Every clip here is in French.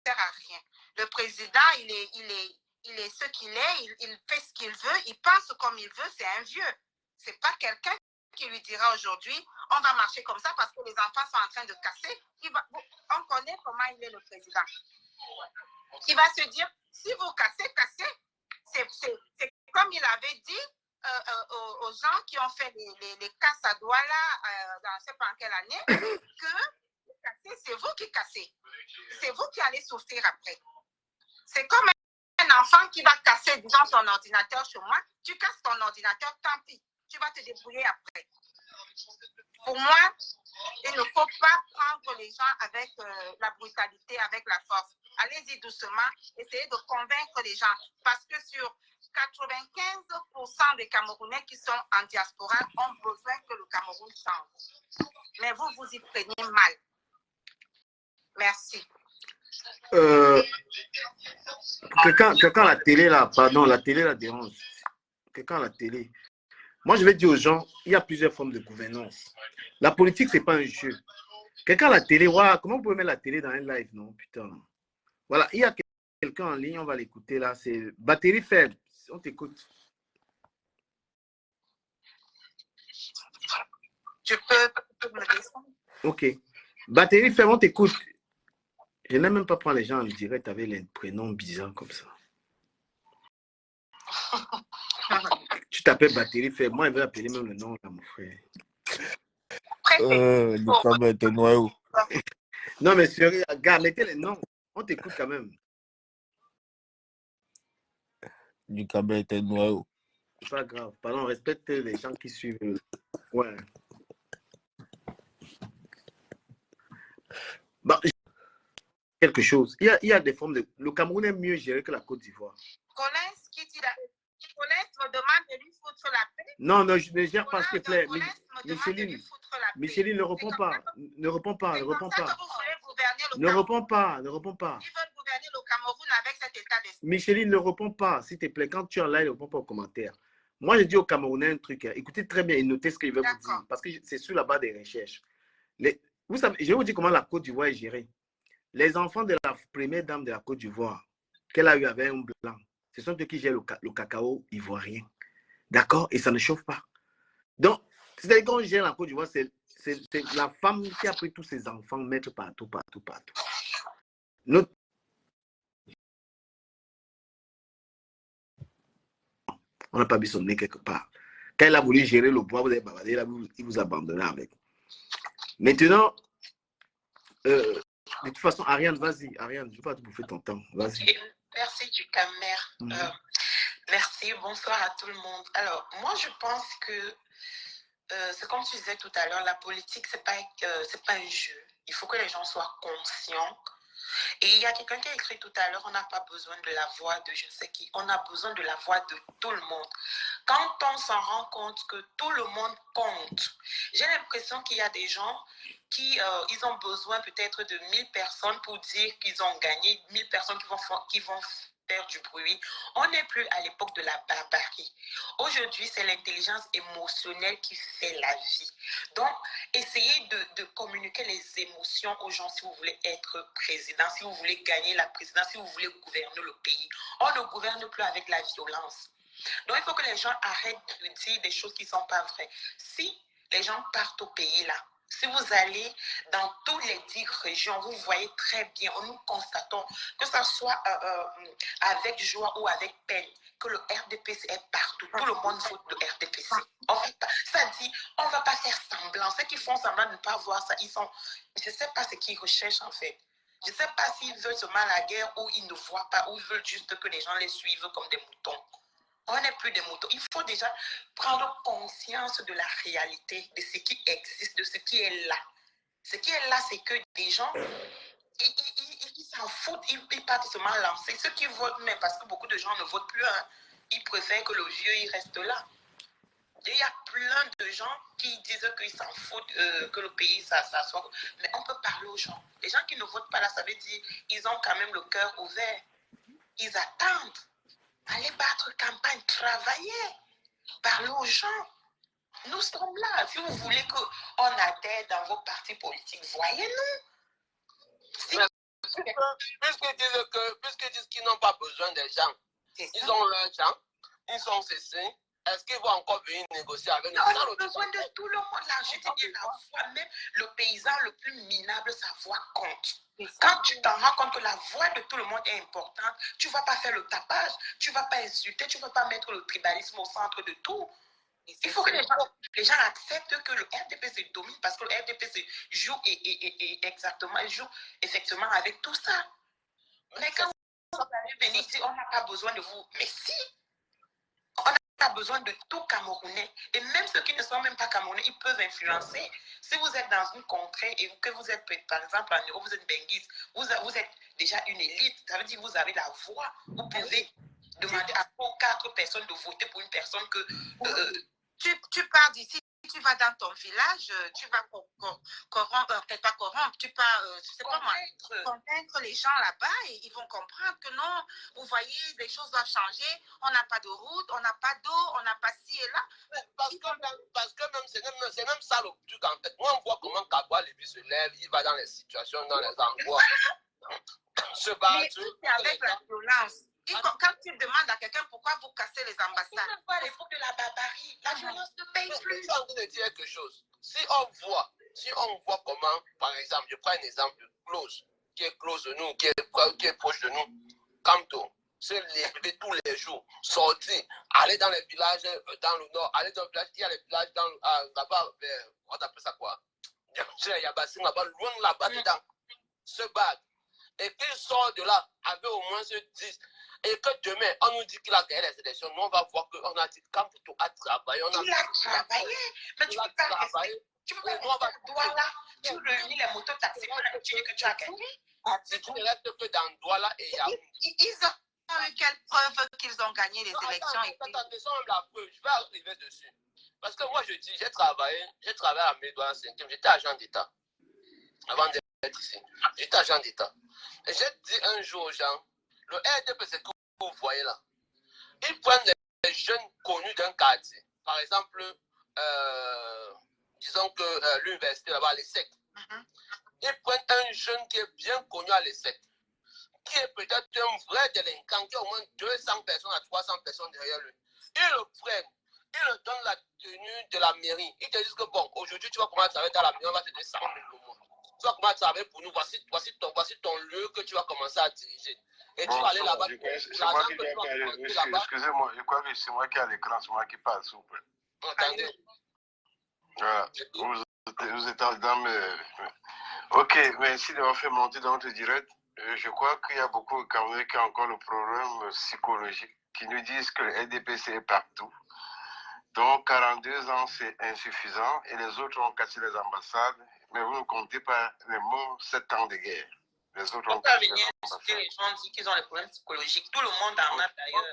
sert à rien. Le président, il est ce qu'il est, il fait ce qu'il veut, il pense comme il veut, c'est un vieux. C'est pas quelqu'un qui lui dira aujourd'hui, on va marcher comme ça parce que les enfants sont en train de casser. On connaît comment il est le président. Il va se dire, si vous cassez, c'est comme il avait dit aux gens qui ont fait les casses à doigts là, dans je ne sais pas en quelle année, que c'est vous qui cassez. C'est vous qui allez souffrir après. C'est comme un enfant qui va casser, disons, son ordinateur chez moi. Tu casses ton ordinateur, tant pis. Tu vas te débrouiller après. Pour moi, il ne faut pas prendre les gens avec la brutalité, avec la force. Allez-y doucement, essayez de convaincre les gens. Parce que sur 95% des Camerounais qui sont en diaspora ont besoin que le Cameroun change. Mais vous, vous y prenez mal. Merci. Quelqu'un à la télé là, pardon, la télé la dérange. Quelqu'un à la télé. Moi, je vais dire aux gens, il y a plusieurs formes de gouvernance. La politique, c'est pas un jeu. Quelqu'un à la télé, wow, comment vous pouvez mettre la télé dans un live, non? Putain. Voilà, il y a quelqu'un en ligne, on va l'écouter là. C'est batterie faible. On t'écoute. Tu peux me descendre? Ok. Batterie faible, on t'écoute. Je n'aime même pas prendre les gens en direct avec les prénoms bizarres comme ça. Tu t'appelles batterie faible. Moi, il veut appeler même le nom là, mon frère. Lucas était noyau. Non, mais sérieux, gars, mettez les noms. On t'écoute quand même. Lucas était noyau. C'est pas grave. Pardon, respecte les gens qui suivent. Ouais. Bon, quelque chose. Il y a des formes de... Le Cameroun est mieux géré que la Côte d'Ivoire. Colette me demande de lui foutre la paix. Non, non, je ne gère pas, s'il te plaît. Micheline, ne réponds pas. Ne réponds pas, ne réponds pas. Ne réponds pas, ne réponds pas. Ils veulent gouverner le Cameroun avec cet état d'esprit. Micheline, ne réponds pas, s'il te plaît. Quand tu es en live, ne réponds pas aux commentaires. Moi, je dis aux Camerounais un truc. Écoutez très bien et notez ce qu'il veut vous dire. Parce que c'est sur la base des recherches. Vous savez, je vais vous dire comment la Côte d'Ivoire est gérée. Les enfants de la première dame de la Côte d'Ivoire, qu'elle a eu avec un blanc, ce sont eux qui gèrent le cacao ivoirien. D'accord? Et ça ne chauffe pas. Donc, c'est-à-dire qu'on gère la Côte d'Ivoire, c'est la femme qui a pris tous ses enfants, mettre partout. On n'a pas vu son nez quelque part. Quand elle a voulu gérer le bois, vous avez bavardé, il vous abandonne avec. Maintenant, de toute façon, Ariane, vas-y. Ariane, je ne veux pas te bouffer ton temps. Vas-y. Merci du Camer. Merci, bonsoir à tout le monde. Alors, moi, je pense que c'est comme tu disais tout à l'heure, la politique, c'est pas un jeu. Il faut que les gens soient conscients. Et il y a quelqu'un qui a écrit tout à l'heure, on n'a pas besoin de la voix de je ne sais qui, on a besoin de la voix de tout le monde. Quand on s'en rend compte que tout le monde compte, j'ai l'impression qu'il y a des gens qui ils ont besoin peut-être de 1000 personnes pour dire qu'ils ont gagné, 1000 personnes qui vont faire du bruit. On n'est plus à l'époque de la barbarie. Aujourd'hui, c'est l'intelligence émotionnelle qui fait la vie. Donc, essayez de communiquer les émotions aux gens si vous voulez être président, si vous voulez gagner la présidence, si vous voulez gouverner le pays. On ne gouverne plus avec la violence. Donc, il faut que les gens arrêtent de dire des choses qui ne sont pas vraies. Si les gens partent au pays là, si vous allez dans toutes les 10 régions, vous voyez très bien, nous constatons que ce soit avec joie ou avec peine, que le RDPC est partout. Tout le monde vote le RDPC. Ça dit, on ne va pas faire semblant. Ceux qui font semblant de ne pas voir ça, ils sont... Je ne sais pas ce qu'ils recherchent en fait. Je ne sais pas s'ils veulent se mettre à la guerre ou ils ne voient pas, ou ils veulent juste que les gens les suivent comme des moutons. On n'est plus des moutons. Il faut déjà prendre conscience de la réalité, de ce qui existe, de ce qui est là. Ce qui est là, c'est que des gens, ils s'en foutent, ils partent seulement lancer. Ceux qui votent, mais parce que beaucoup de gens ne votent plus, hein, ils préfèrent que le vieux, il reste là. Et il y a plein de gens qui disent qu'ils s'en foutent, que le pays, ça soit... Mais on peut parler aux gens. Les gens qui ne votent pas là, ça veut dire qu'ils ont quand même le cœur ouvert. Ils attendent. Allez battre campagne, travailler, parler aux gens. Nous sommes là. Si vous voulez qu'on adhère dans vos partis politiques, voyez-nous. Si Puisqu'ils disent qu'ils n'ont pas besoin des gens, ils ont leurs gens, ils sont cessés. Est-ce qu'ils vont encore venir négocier avec nous? On a besoin de tout le monde. Là, je te dis, la voix, même le paysan le plus minable, sa voix compte. Quand tu t'en rends compte que la voix de tout le monde est importante, tu ne vas pas faire le tapage, tu ne vas pas insulter, tu ne vas pas mettre le tribalisme au centre de tout. Il faut que les gens acceptent que le RDPC domine parce que le RDPC joue joue effectivement avec tout ça. Mais quand vous allez venir dire on n'a pas besoin de vous, mais si, on a besoin de tout Camerounais. Et même ceux qui ne sont même pas Camerounais, ils peuvent influencer. Si vous êtes dans une contrée et que vous êtes, par exemple, en Europe, vous êtes benguiste, vous êtes déjà une élite, ça veut dire que vous avez la voix. Vous pouvez demander à 3 ou 4 personnes de voter pour une personne que... tu pars d'ici, tu vas dans ton village, tu vas peut-être pas corrompre, tu vas, je sais pas moi, convaincre les gens là-bas et ils vont comprendre que non, vous voyez, les choses doivent changer, on n'a pas de route, on n'a pas d'eau, on n'a pas ci et là. Parce que même, c'est même ça le truc en fait. Moi, on voit comment Kabwa Lévi se lève, il va dans les situations, dans les endroits, se battre. C'est avec la violence. Quand tu demandes à quelqu'un pourquoi vous cassez les ambassades, c'est à l'époque de la barbarie, la violence ne paye plus. Je suis en train de dire quelque chose. Si on voit comment, par exemple, je prends un exemple de Close, qui est close de nous, qui est proche de nous, Kamto, se lever tous les jours, sortir, aller dans les villages dans le nord, aller dans le village, il y a les villages là-bas, on appelle ça quoi? Il y a Bassin là-bas, loin là-bas dedans, se battre. Et qu'il sort de là avec au moins ce 10. Et que demain, on nous dit qu'il a gagné les élections, nous on va voir qu'on a dit Kamto a travaillé. Il a travaillé, mais tu peux pas rester. Tu peux pas rester à Douala, tu réunis les motos taxis pour la tu dis que tu as gagné. Si tu ne restes que dans Douala et Yaoundé. Ils ont eu quelle preuve qu'ils ont gagné les élections? Attends, c'est même la preuve. Je vais arriver dessus. Parce que moi, je dis, j'ai travaillé à Médouane 5e, j'étais agent d'État. Avant d'être ici. J'étais agent d'État. Et j'ai dit un jour aux gens, le RDP, c'est que vous voyez là. Ils prennent les jeunes connus d'un quartier. Par exemple, disons que l'université là-bas, l'ESSEC. Ils prennent un jeune qui est bien connu à l'ESSEC, qui est peut-être un vrai délinquant, qui a au moins 200 personnes à 300 personnes derrière lui. Ils le prennent, ils le donnent la tenue de la mairie. Ils te disent que bon, aujourd'hui tu vas commencer à travailler dans la mairie, on va te donner 100 000 le mois. Tu vas commencer à travailler pour nous, voici ton lieu que tu vas commencer à diriger. Et tu vas aller là-bas. Excusez-moi, je crois que c'est moi qui ai l'écran, c'est moi qui parle, s'il vous plaît. Attendez. Voilà, vous êtes dans mes... Ok, merci d'avoir fait monter dans notre direct. Je crois qu'il y a beaucoup de Camerounais qui ont encore le problème psychologique, qui nous disent que le LDPC est partout. Donc 42 ans, c'est insuffisant et les autres ont cassé les ambassades. Mais vous ne comptez pas les morts 7 ans de guerre. Les autres ont cassé les ambassades. Les gens disent qu'ils ont des problèmes psychologiques. Tout le monde en a d'ailleurs.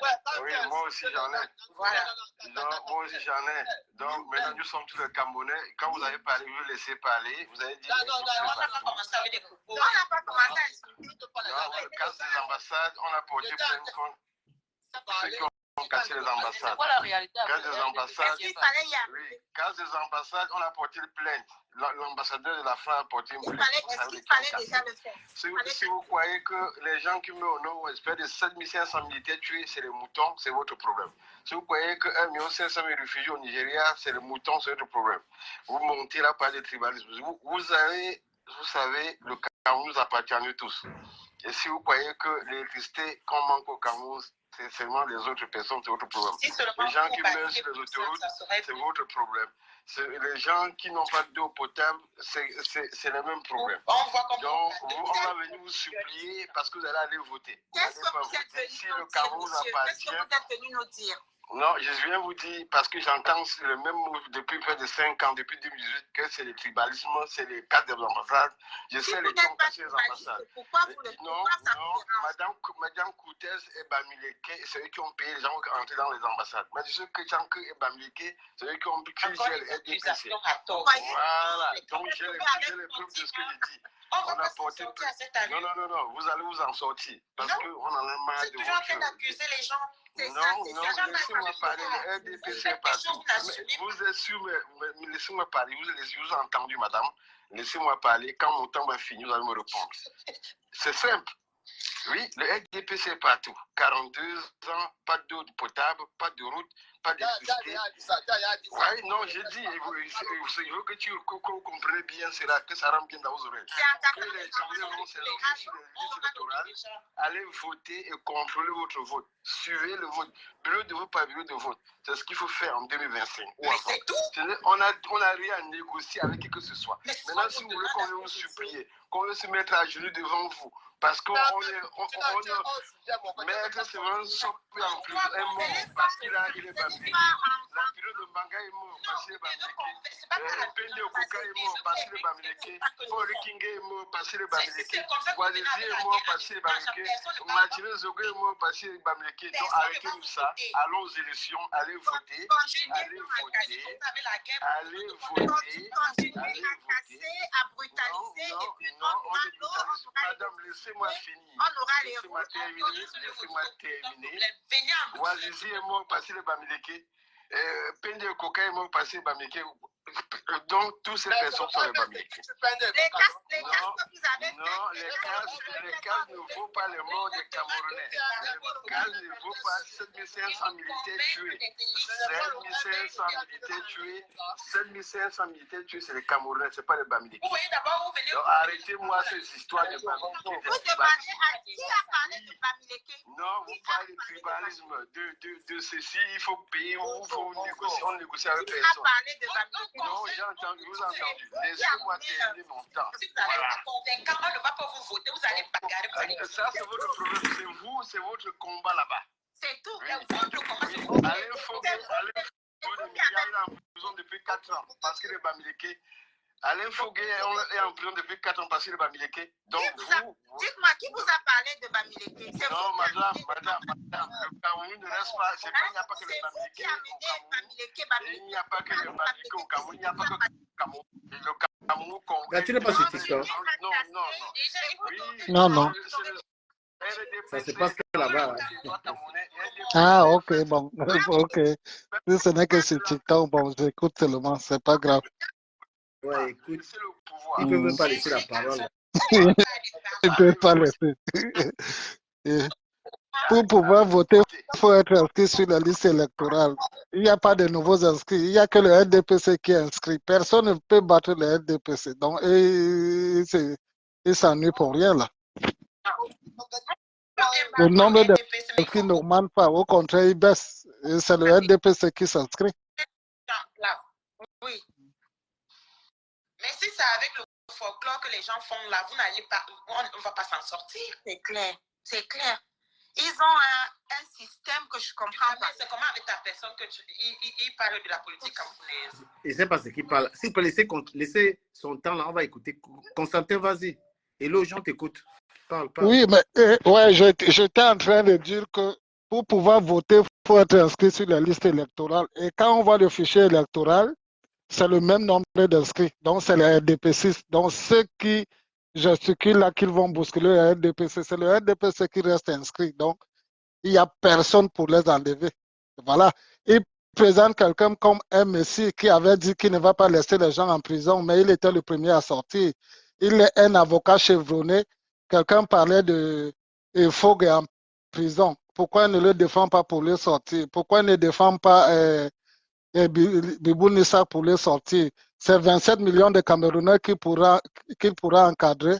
Oui, moi aussi j'en ai. Voilà. Donc, moi aussi j'en ai. Donc maintenant nous sommes tous les Camerounais. Quand vous avez parlé, vous laissez parler. Vous avez dit... Non, on n'a pas commencé avec des propos. On n'a pas commencé à expliquer. Non, casse des ambassades, on a porté plainte contre ceux qui ont cassé les ambassades. C'est quoi la réalité? Casse des ambassades. Est-ce qu'il fallait y aller? Oui, casse des ambassades, on a porté plainte. L'ambassadeur de la France a porté une plainte. Est-ce qu'il fallait déjà le faire? Si vous croyez que les gens qui meurent au nord ou espèrent de 7500 militaires tués, c'est les moutons, c'est votre problème. Si vous croyez que 1 500 000 réfugiés au Nigeria, c'est les moutons, c'est votre problème. Vous montez là par des tribalismes. Vous savez, le Cameroun nous appartient à nous tous. Et si vous croyez que l'électricité qu'on manque au Cameroun, c'est seulement les autres personnes, c'est votre problème. Si les gens qui meurent sur les autoroutes, c'est votre problème. Les gens qui n'ont pas d'eau potable, c'est le même problème. Donc, on va venir vous supplier parce que vous allez aller voter. Qu'est-ce que vous êtes venu nous dire, monsieur? Qu'est-ce que vous êtes venu nous dire? Non, je viens vous dire, parce que j'entends le même mot depuis près de 5 ans, depuis 2018, que c'est le tribalisme, c'est les cadres des ambassades. Je sais les qui ont cassé les ambassades. Pourquoi vous le Non, Madame Coutez et Bamileke, c'est eux qui ont payé les gens qui rentrent dans les ambassades. Mais ceux que Tchanke et Bamileke, c'est eux qui ont payé les RDPC. Voilà, donc j'ai les preuves de ce que je dis. On a porté... Non, vous allez vous en sortir. Parce qu'on en a marre de toujours en train d'accuser les gens. C'est ça, Non, c'est non, ça. laissez-moi parler. Le RDP, c'est partout. Vous êtes sûr, mais laissez-moi parler. Vous avez entendu, madame. Laissez-moi parler. Quand mon temps va finir, vous allez me répondre. C'est simple. Oui, le RDP, c'est partout. 42 ans, pas d'eau potable, pas de route, pas d'électricité. Oui, non, j'ai dit, je veux que vous compreniez bien cela, que ça rentre bien dans vos oreilles. Que les Camerounais vont s'élever sur les listes électorales, allez voter et contrôler votre vote. Suivez le vote. Bureau de vote par bureau de vote. C'est ce qu'il faut faire en 2025. Mais c'est tout. On n'a rien à négocier avec qui que ce soit. Maintenant, si vous voulez qu'on veut vous supplier, qu'on veut se mettre à genoux devant vous, parce qu'on Maître Séverin Sopé en plus est mort parce qu'il est bambiqué. La période de Manga est mort parce qu'il est bambiqué. Pende Okuka est mort parce qu'il est bambiqué. Paul King est mort parce qu'il est bambiqué. Walizi est mort parce qu'il est bambiqué. Martinez Zogo est mort parce qu'il est bambiqué. Donc arrêtez-nous ça. Allons aux élections. Allez voter. Allez voter. Allez voter. Continuer à casser, à brutaliser et puis on aura l'eau. Madame, laissez-moi finir. On aura les Laissez-moi terminer. Wazizi est mort parce qu'il est bamileke. Pende Koka est mort parce qu'il est bamileke. Donc, tous ces personnes sont les bamileke. Les casques que vous avez fait. Non, les casques ne vaut pas les morts des Camerounais. Les casques ne vaut pas 7500 militaires tués. 7500 militaires tués. 7500 militaires tués, c'est les Camerounais, ce n'est pas les bamileke. Arrêtez-moi ces histoires de bamileke. Vous demandez à qui a parlé de Bamileke? Non, vous parlez de tribalisme, de ceci, il faut payer, il faut négocier, on négocie avec personne. Qui a parlé de Bamileke? Non, j'ai entendu, vous avez entendu. Laissez-moi terminer mon temps. Si vous n'allez pas convaincre, on ne va pas vous voter, vous allez bagarrer. Ça, c'est votre problème, c'est votre combat là-bas. C'est tout. Allez, il est en prison depuis 4 ans parce qu'il est bamileke. Alain Foguet est en prison depuis 4 ans parce qu'il est bamileke. Donc vous... Dites-moi, qui vous a parlé de Bamileke? Non, madame, le Cameroun ne reste pas... C'est pas, il n'y a pas que le bamileke au Cameroun. Il n'y a pas que le bamileke au Cameroun. Il n'y a pas que le Cameroun. Le Cameroun... Là, tu n'es pas sur TikTok. Non. Ça se passe que là-bas. Ah, ok, bon. Ok. Si ce n'est que sur TikTok, bon, j'écoute seulement, c'est pas grave. Ouais, écoute, il ne peut même pas laisser la parole. Il ne peut pas laisser. Pour pouvoir voter, il faut être inscrit sur la liste électorale. Il n'y a pas de nouveaux inscrits. Il n'y a que le RDPC qui est inscrit. Personne ne peut battre le RDPC. Donc, il s'ennuie pour rien, là. Le nombre d'inscrits n'augmente pas. Au contraire, il baisse. C'est le RDPC qui s'inscrit. Oui. Mais si c'est avec le folklore que les gens font là, vous n'allez pas, on ne va pas s'en sortir. C'est clair, c'est clair. Ils ont un système que je comprends pas. C'est comment avec ta personne que il parle de la politique camerounaise? Et c'est parce qu'il parle. S'il peut laisser son temps là, on va écouter. Constantin, vas-y. Et les gens t'écoutent. Parle. Oui, mais ouais, j'étais en train de dire que pour pouvoir voter, il faut être inscrit sur la liste électorale. Et quand on voit le fichier électoral, c'est le même nombre d'inscrits. Donc, c'est le RDPC. Donc, ceux qui gesticulent là, qu'ils vont bousculer le RDPC, c'est le RDPC qui reste inscrit. Donc, il n'y a personne pour les enlever. Voilà. Il présente quelqu'un comme un Messi qui avait dit qu'il ne va pas laisser les gens en prison, mais il était le premier à sortir. Il est un avocat chevronné. Quelqu'un parlait de Fogg en prison. Pourquoi il ne le défend pas pour le sortir? Pourquoi il ne défend pas Bibou Nissa pour les sortir? C'est 27 millions de Camerounais qu'il pourra encadrer,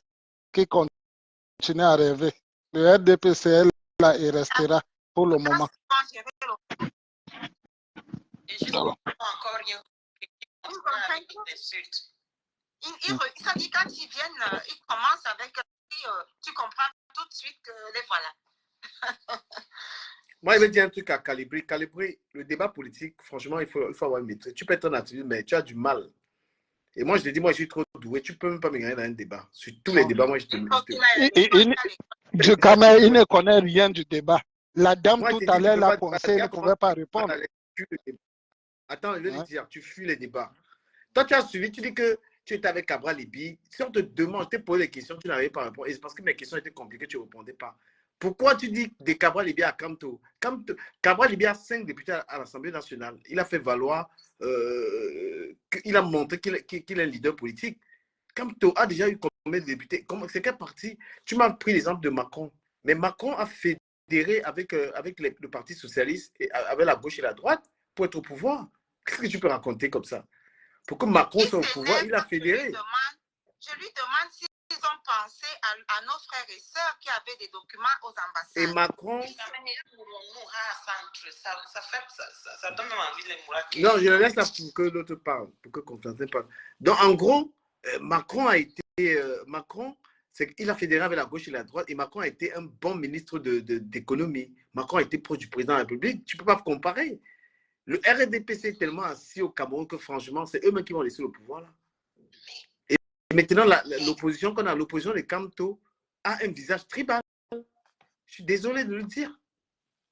qui continuent à rêver. Le RDPC est là et restera pour le moment. Et je encore rien. Ça dit quand ils viennent, ils commencent avec tu comprends tout de suite que les voilà. Moi, il veut dire un truc à calibrer. Calibrer le débat politique, franchement, il faut avoir une maîtrise. Tu peux être naturel, mais tu as du mal. Et moi, je te dis, moi, je suis trop doué. Tu ne peux même pas me gagner dans un débat. Sur tous les débats, moi, je te il ne connaît rien du débat. La dame moi, tout à l'heure l'a pensé, il ne pouvait pas répondre. Attends, je vais dire, tu fuis les débats. Toi, tu as suivi, tu dis que tu étais avec Cabral Libi. Si on te demande, je t'ai posé des questions, tu n'arrivais pas à répondre. Et c'est parce que mes questions étaient compliquées, tu ne répondais pas. Pourquoi tu dis de Cabral Libya à Kamto? Cabral Libya a 5 députés à l'Assemblée nationale. Il a fait valoir, il a montré qu'il est un leader politique. Kamto a déjà eu combien de députés? C'est quel parti? Tu m'as pris l'exemple de Macron. Mais Macron a fédéré avec le Parti socialiste, et avec la gauche et la droite, pour être au pouvoir. Qu'est-ce que tu peux raconter comme ça? Pour que Macron soit au pouvoir, il a fédéré. Je lui demande s'ils ont pensé à nos frères et sœurs qui avaient des documents aux ambassades. Et Macron... Ça donne même envie de les mourir. Non, je le laisse là pour que l'autre parle, pour que Constantin parle. Donc, en gros, Macron a été... il a fédéré avec la gauche et la droite, et Macron a été un bon ministre d'économie. Macron a été proche du président de la République. Tu ne peux pas comparer. Le RDPC est tellement assis au Cameroun que franchement, c'est eux-mêmes qui vont laisser le pouvoir là. Et maintenant, l'opposition qu'on a, l'opposition de Kamto, a un visage tribal. Je suis désolé de le dire.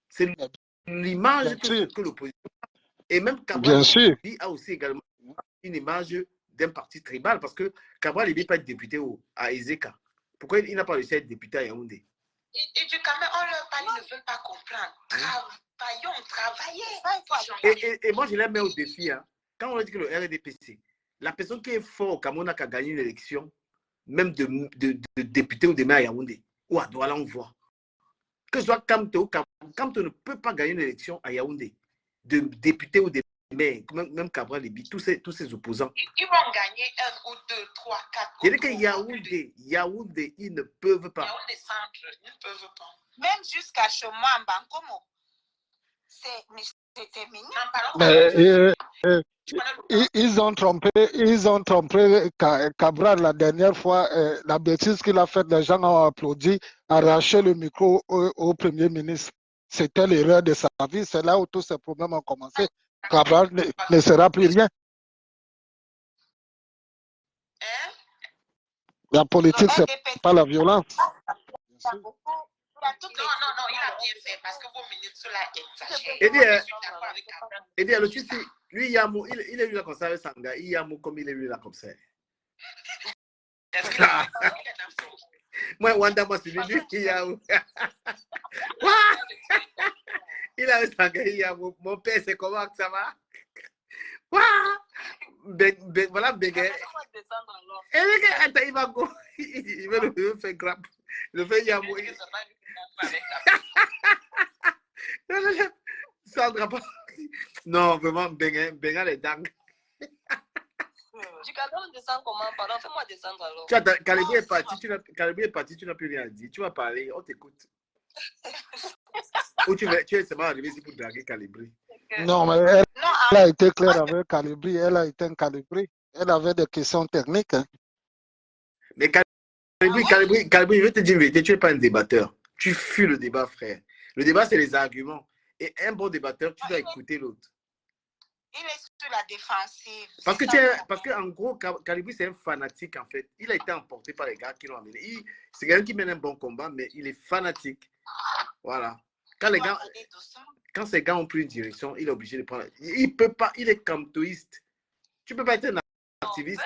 C'est l'image que l'opposition a. Et même Cabral a aussi également une image d'un parti tribal, parce que Cabral ne peut pas être député à Ezeka. Pourquoi il n'a pas réussi à être député à Yaoundé? Et du Cameroun, on leur parle, ils ne veulent pas comprendre. Travaillons. Et moi, je les mets au défi. Hein. Quand on dit que le RDPC, la personne qui est fort au Cameroun a qu'à gagner une élection, même de député ou de maire à Yaoundé, ou à Douala, on voit. Que ce soit Kamto, Kamto ne peut pas gagner une élection à Yaoundé, de député ou de maire, même Cabral Libi, tous ces opposants. Ils vont gagner 1 ou 2, 3, 4. Il y a que Yaoundé, ils ne peuvent pas. Yaoundé centre, ils ne peuvent pas. Même jusqu'à chez moi, en Bankomo. C'était mignon. Ils ont trompé Cabral la dernière fois. La bêtise qu'il a faite, les gens ont applaudi, arraché le micro au Premier ministre. C'était l'erreur de sa vie. C'est là où tous ces problèmes ont commencé. Cabral ne sera plus rien. La politique, c'est pas la violence. Non, il a bien fait parce que vos ministres là exagèrent. Et dit, tu sais, lui, il est lui là comme ça avec Sanga, il y a comme il est lui là comme ça. Moi, Wanda, moi, c'est lui qui y a. Il a Sanga, il y a mon père, c'est comment que ça va? Voilà, Bégué. Et il va go. Il va le faire grappe. Le fait Yamo. Sandra, non, vraiment, Benga les dingues. Du Cameroun descend comment? Pardon, fais-moi descendre alors. Calibri est parti, tu n'as plus rien à dire. Tu vas parler, on t'écoute. Ou tu es seulement arrivé ici pour draguer Calibri. Non, mais elle a été claire avec Calibri. Elle a été un Calibri. Elle avait des questions techniques. Hein. Mais Calibri, je vais te dire, tu n'es pas un débatteur. Tu fuis le débat, frère. Le débat, c'est les arguments. Et un bon débatteur, tu dois écouter l'autre. Il est sur la défensive. Parce que en gros, Calibri, c'est un fanatique, en fait. Il a été emporté par les gars qui l'ont amené. C'est quelqu'un qui mène un bon combat, mais il est fanatique. Voilà. Quand ces gars ont pris une direction, il est obligé de prendre. Il peut pas, il est camtoïste. Tu peux pas être un activiste.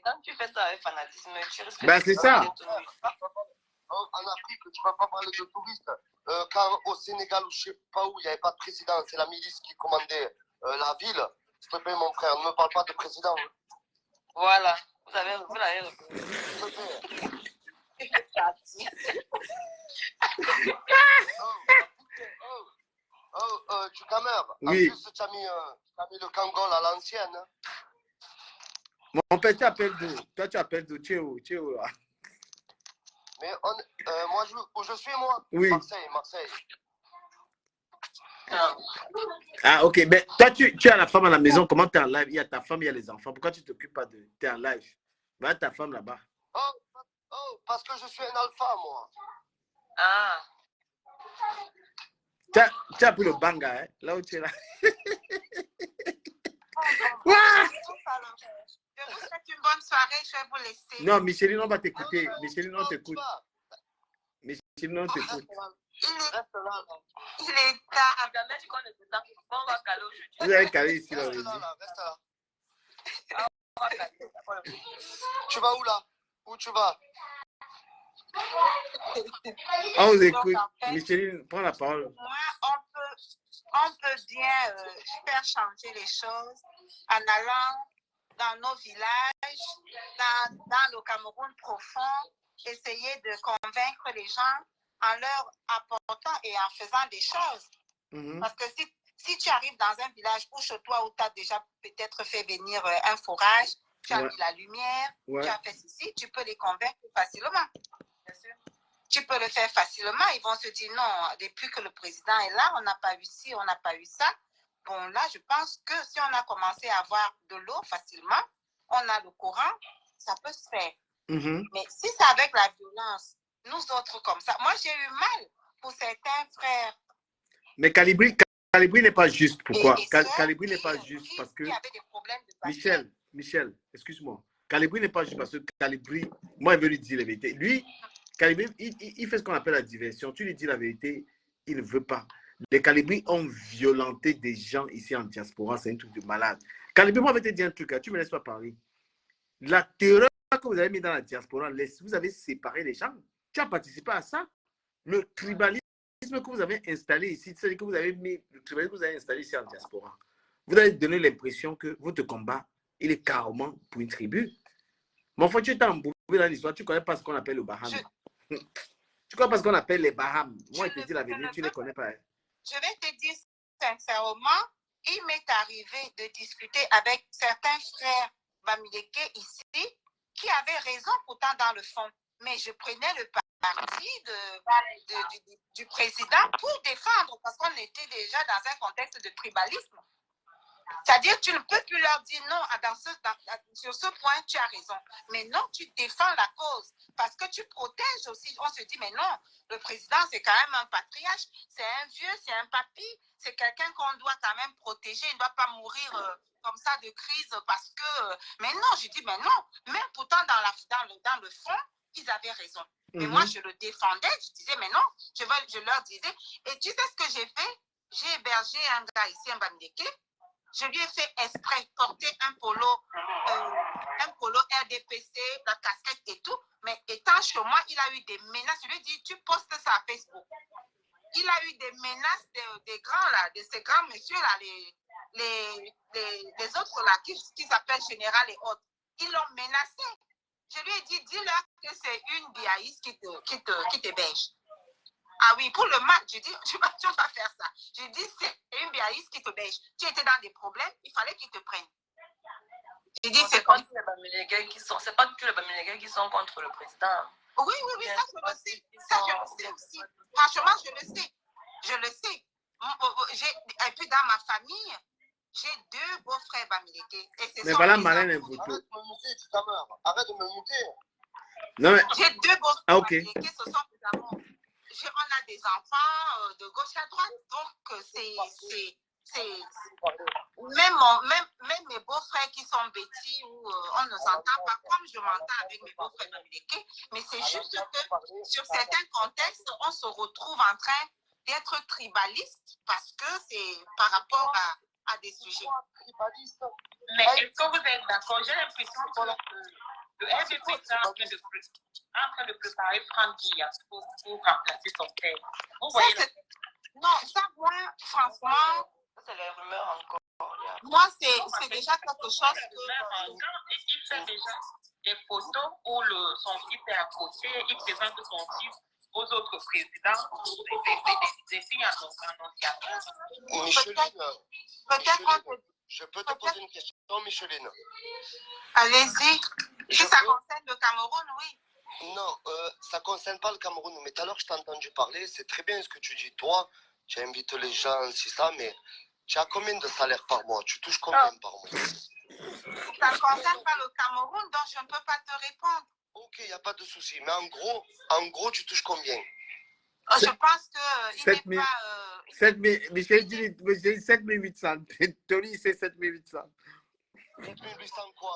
Quand tu fais ça avec fanatisme, tu risques c'est ça. En Afrique, tu ne vas pas parler de touristes. Quand au Sénégal ou je ne sais pas où, il n'y avait pas de président, c'est la milice qui commandait la ville. S'il te plaît, mon frère, ne me parle pas de président. Voilà, vous l'avez reconnu. Tu camères. Oui. En plus, tu as mis le Kangol à l'ancienne. Mon père, tu appelles d'où? Toi, tu appelles d'où? Tu es où là? Mais moi, où je suis, moi? Oui. Marseille. Ah, ok. Mais toi, tu as la femme à la maison. Comment tu es en live? Il y a ta femme, il y a les enfants. Pourquoi tu ne t'occupes pas de... Tu es en live. Va ta femme là-bas. Oh, parce que je suis un alpha, moi. Ah. Tu as pris le banga, hein? Là où tu es là. Je vous souhaite une bonne soirée, je vais vous laisser. Non, Micheline, on va t'écouter. Micheline, on t'écoute. Micheline, on t'écoute. Il est tard. Vous allez caler ici, là. Reste là. Tu vas où, là? Où tu vas? On vous Donc, écoute. en fait, Micheline, prends la parole. moi, on peut bien faire changer les choses en allant dans nos villages, dans le Cameroun profond, essayer de convaincre les gens en leur apportant et en faisant des choses. Parce que si tu arrives dans un village où chez toi, où tu as déjà peut-être fait venir un forage, tu as mis la lumière, tu as fait ceci, tu peux les convaincre facilement. Bien sûr. Tu peux le faire facilement. Ils vont se dire non, depuis que le président est là, on n'a pas eu ci, on n'a pas eu ça. Bon, là, je pense que si on a commencé à avoir de l'eau facilement, on a le courant, ça peut se faire. Mais si c'est avec la violence, nous autres comme ça, moi j'ai eu mal pour certains frères. Mais Calibri n'est pas juste. Pourquoi? Calibri n'est pas juste parce que... Michel, excuse-moi. Calibri n'est pas juste parce que Calibri, moi, il veut lui dire la vérité. Lui, Calibri, il fait ce qu'on appelle la diversion. Tu lui dis la vérité, il ne veut pas. Les Calibri ont violenté des gens ici en diaspora. C'est un truc de malade. Calibri, moi, je vais te dire un truc. Tu ne me laisses pas parler. La terreur que vous avez mis dans la diaspora, vous avez séparé les gens. Tu as participé à ça. Le tribalisme que vous avez installé ici, c'est-à-dire que vous avez mis le tribalisme que vous avez installé ici en diaspora. Vous avez donné l'impression que votre combat, il est carrément pour une tribu. Mon frère, tu es embourbé dans l'histoire, tu ne connais pas ce qu'on appelle le Baham. Tu ne connais pas ce qu'on appelle les Baham. Moi, je te dis la vérité, tu ne les connais pas. Je vais te dire sincèrement, il m'est arrivé de discuter avec certains frères Bamileke ici qui avaient raison pourtant dans le fond. Mais je prenais le parti du président pour défendre parce qu'on était déjà dans un contexte de tribalisme. C'est-à-dire, tu ne peux plus leur dire non, sur ce point, tu as raison. Mais non, tu défends la cause parce que tu protèges aussi. On se dit, mais non, le président, c'est quand même un patriarche, c'est un vieux, c'est un papy, c'est quelqu'un qu'on doit quand même protéger. Il ne doit pas mourir comme ça de crise parce que... Mais non, je dis, mais non, même pourtant dans le fond, ils avaient raison. Mais moi, je le défendais, je disais, mais non, je leur disais. Et tu sais ce que j'ai fait? J'ai hébergé un gars ici, un Bamileke. Je lui ai fait exprès porter un polo RDPC, la casquette et tout. Mais étant chez moi, il a eu des menaces. Je lui ai dit, tu postes ça à Facebook. Il a eu des menaces des grands là, de ces grands messieurs là, les autres là, qui s'appellent Général et autres. Ils l'ont menacé. Je lui ai dit, dis-leur que c'est une biaïste qui t'héberge. Ah oui, pour le match, je dis, tu vas faire ça. Je dis, c'est une biaïste qui te bêche. Tu étais dans des problèmes, il fallait qu'ils te prennent. Je dis, c'est pas tous les Bamileke qui sont contre le président. Oui, ça je le sais. Ça je le sais aussi. Franchement, je le sais. Je le sais. Et puis dans ma famille, j'ai 2 beaux-frères Bamileke. Mais voilà, Marlène est votre. Arrête de me muter. Non, mais... J'ai 2 beaux-frères Bamileke, ce sont des amours. On a des enfants de gauche à droite, donc même mes beaux-frères qui sont bêtis ou on ne s'entend pas comme je m'entends avec mes beaux-frères Bamileke, mais c'est juste que sur certains contextes, on se retrouve en train d'être tribaliste parce que c'est par rapport à des sujets. Mais est-ce que vous êtes d'accord? J'ai l'impression que le FDP est en train de préparer Franck Guilla pour remplacer son père. Vous voyez non, ça, moi, franchement, c'est les rumeurs encore. Moi, c'est déjà quelque chose que... Il fait déjà des photos où son fils est à côté, il présente son fils aux autres présidents, des signes annonciateurs. Micheline, je peux te poser une question, Micheline? Allez-y. Si ça concerne le Cameroun, oui. Non, ça ne concerne pas le Cameroun, mais tout à l'heure, je t'ai entendu parler, c'est très bien ce que tu dis. Toi, tu invites les gens, c'est ça, mais tu as combien de salaire par mois? Tu touches combien par mois? Ça ne concerne pas le Cameroun, donc je ne peux pas te répondre. Ok, il n'y a pas de souci, mais en gros, tu touches combien? Je pense qu'il n'est pas... 7 000, Michel dit 7 800. Tony, c'est 7 800. 7 800 quoi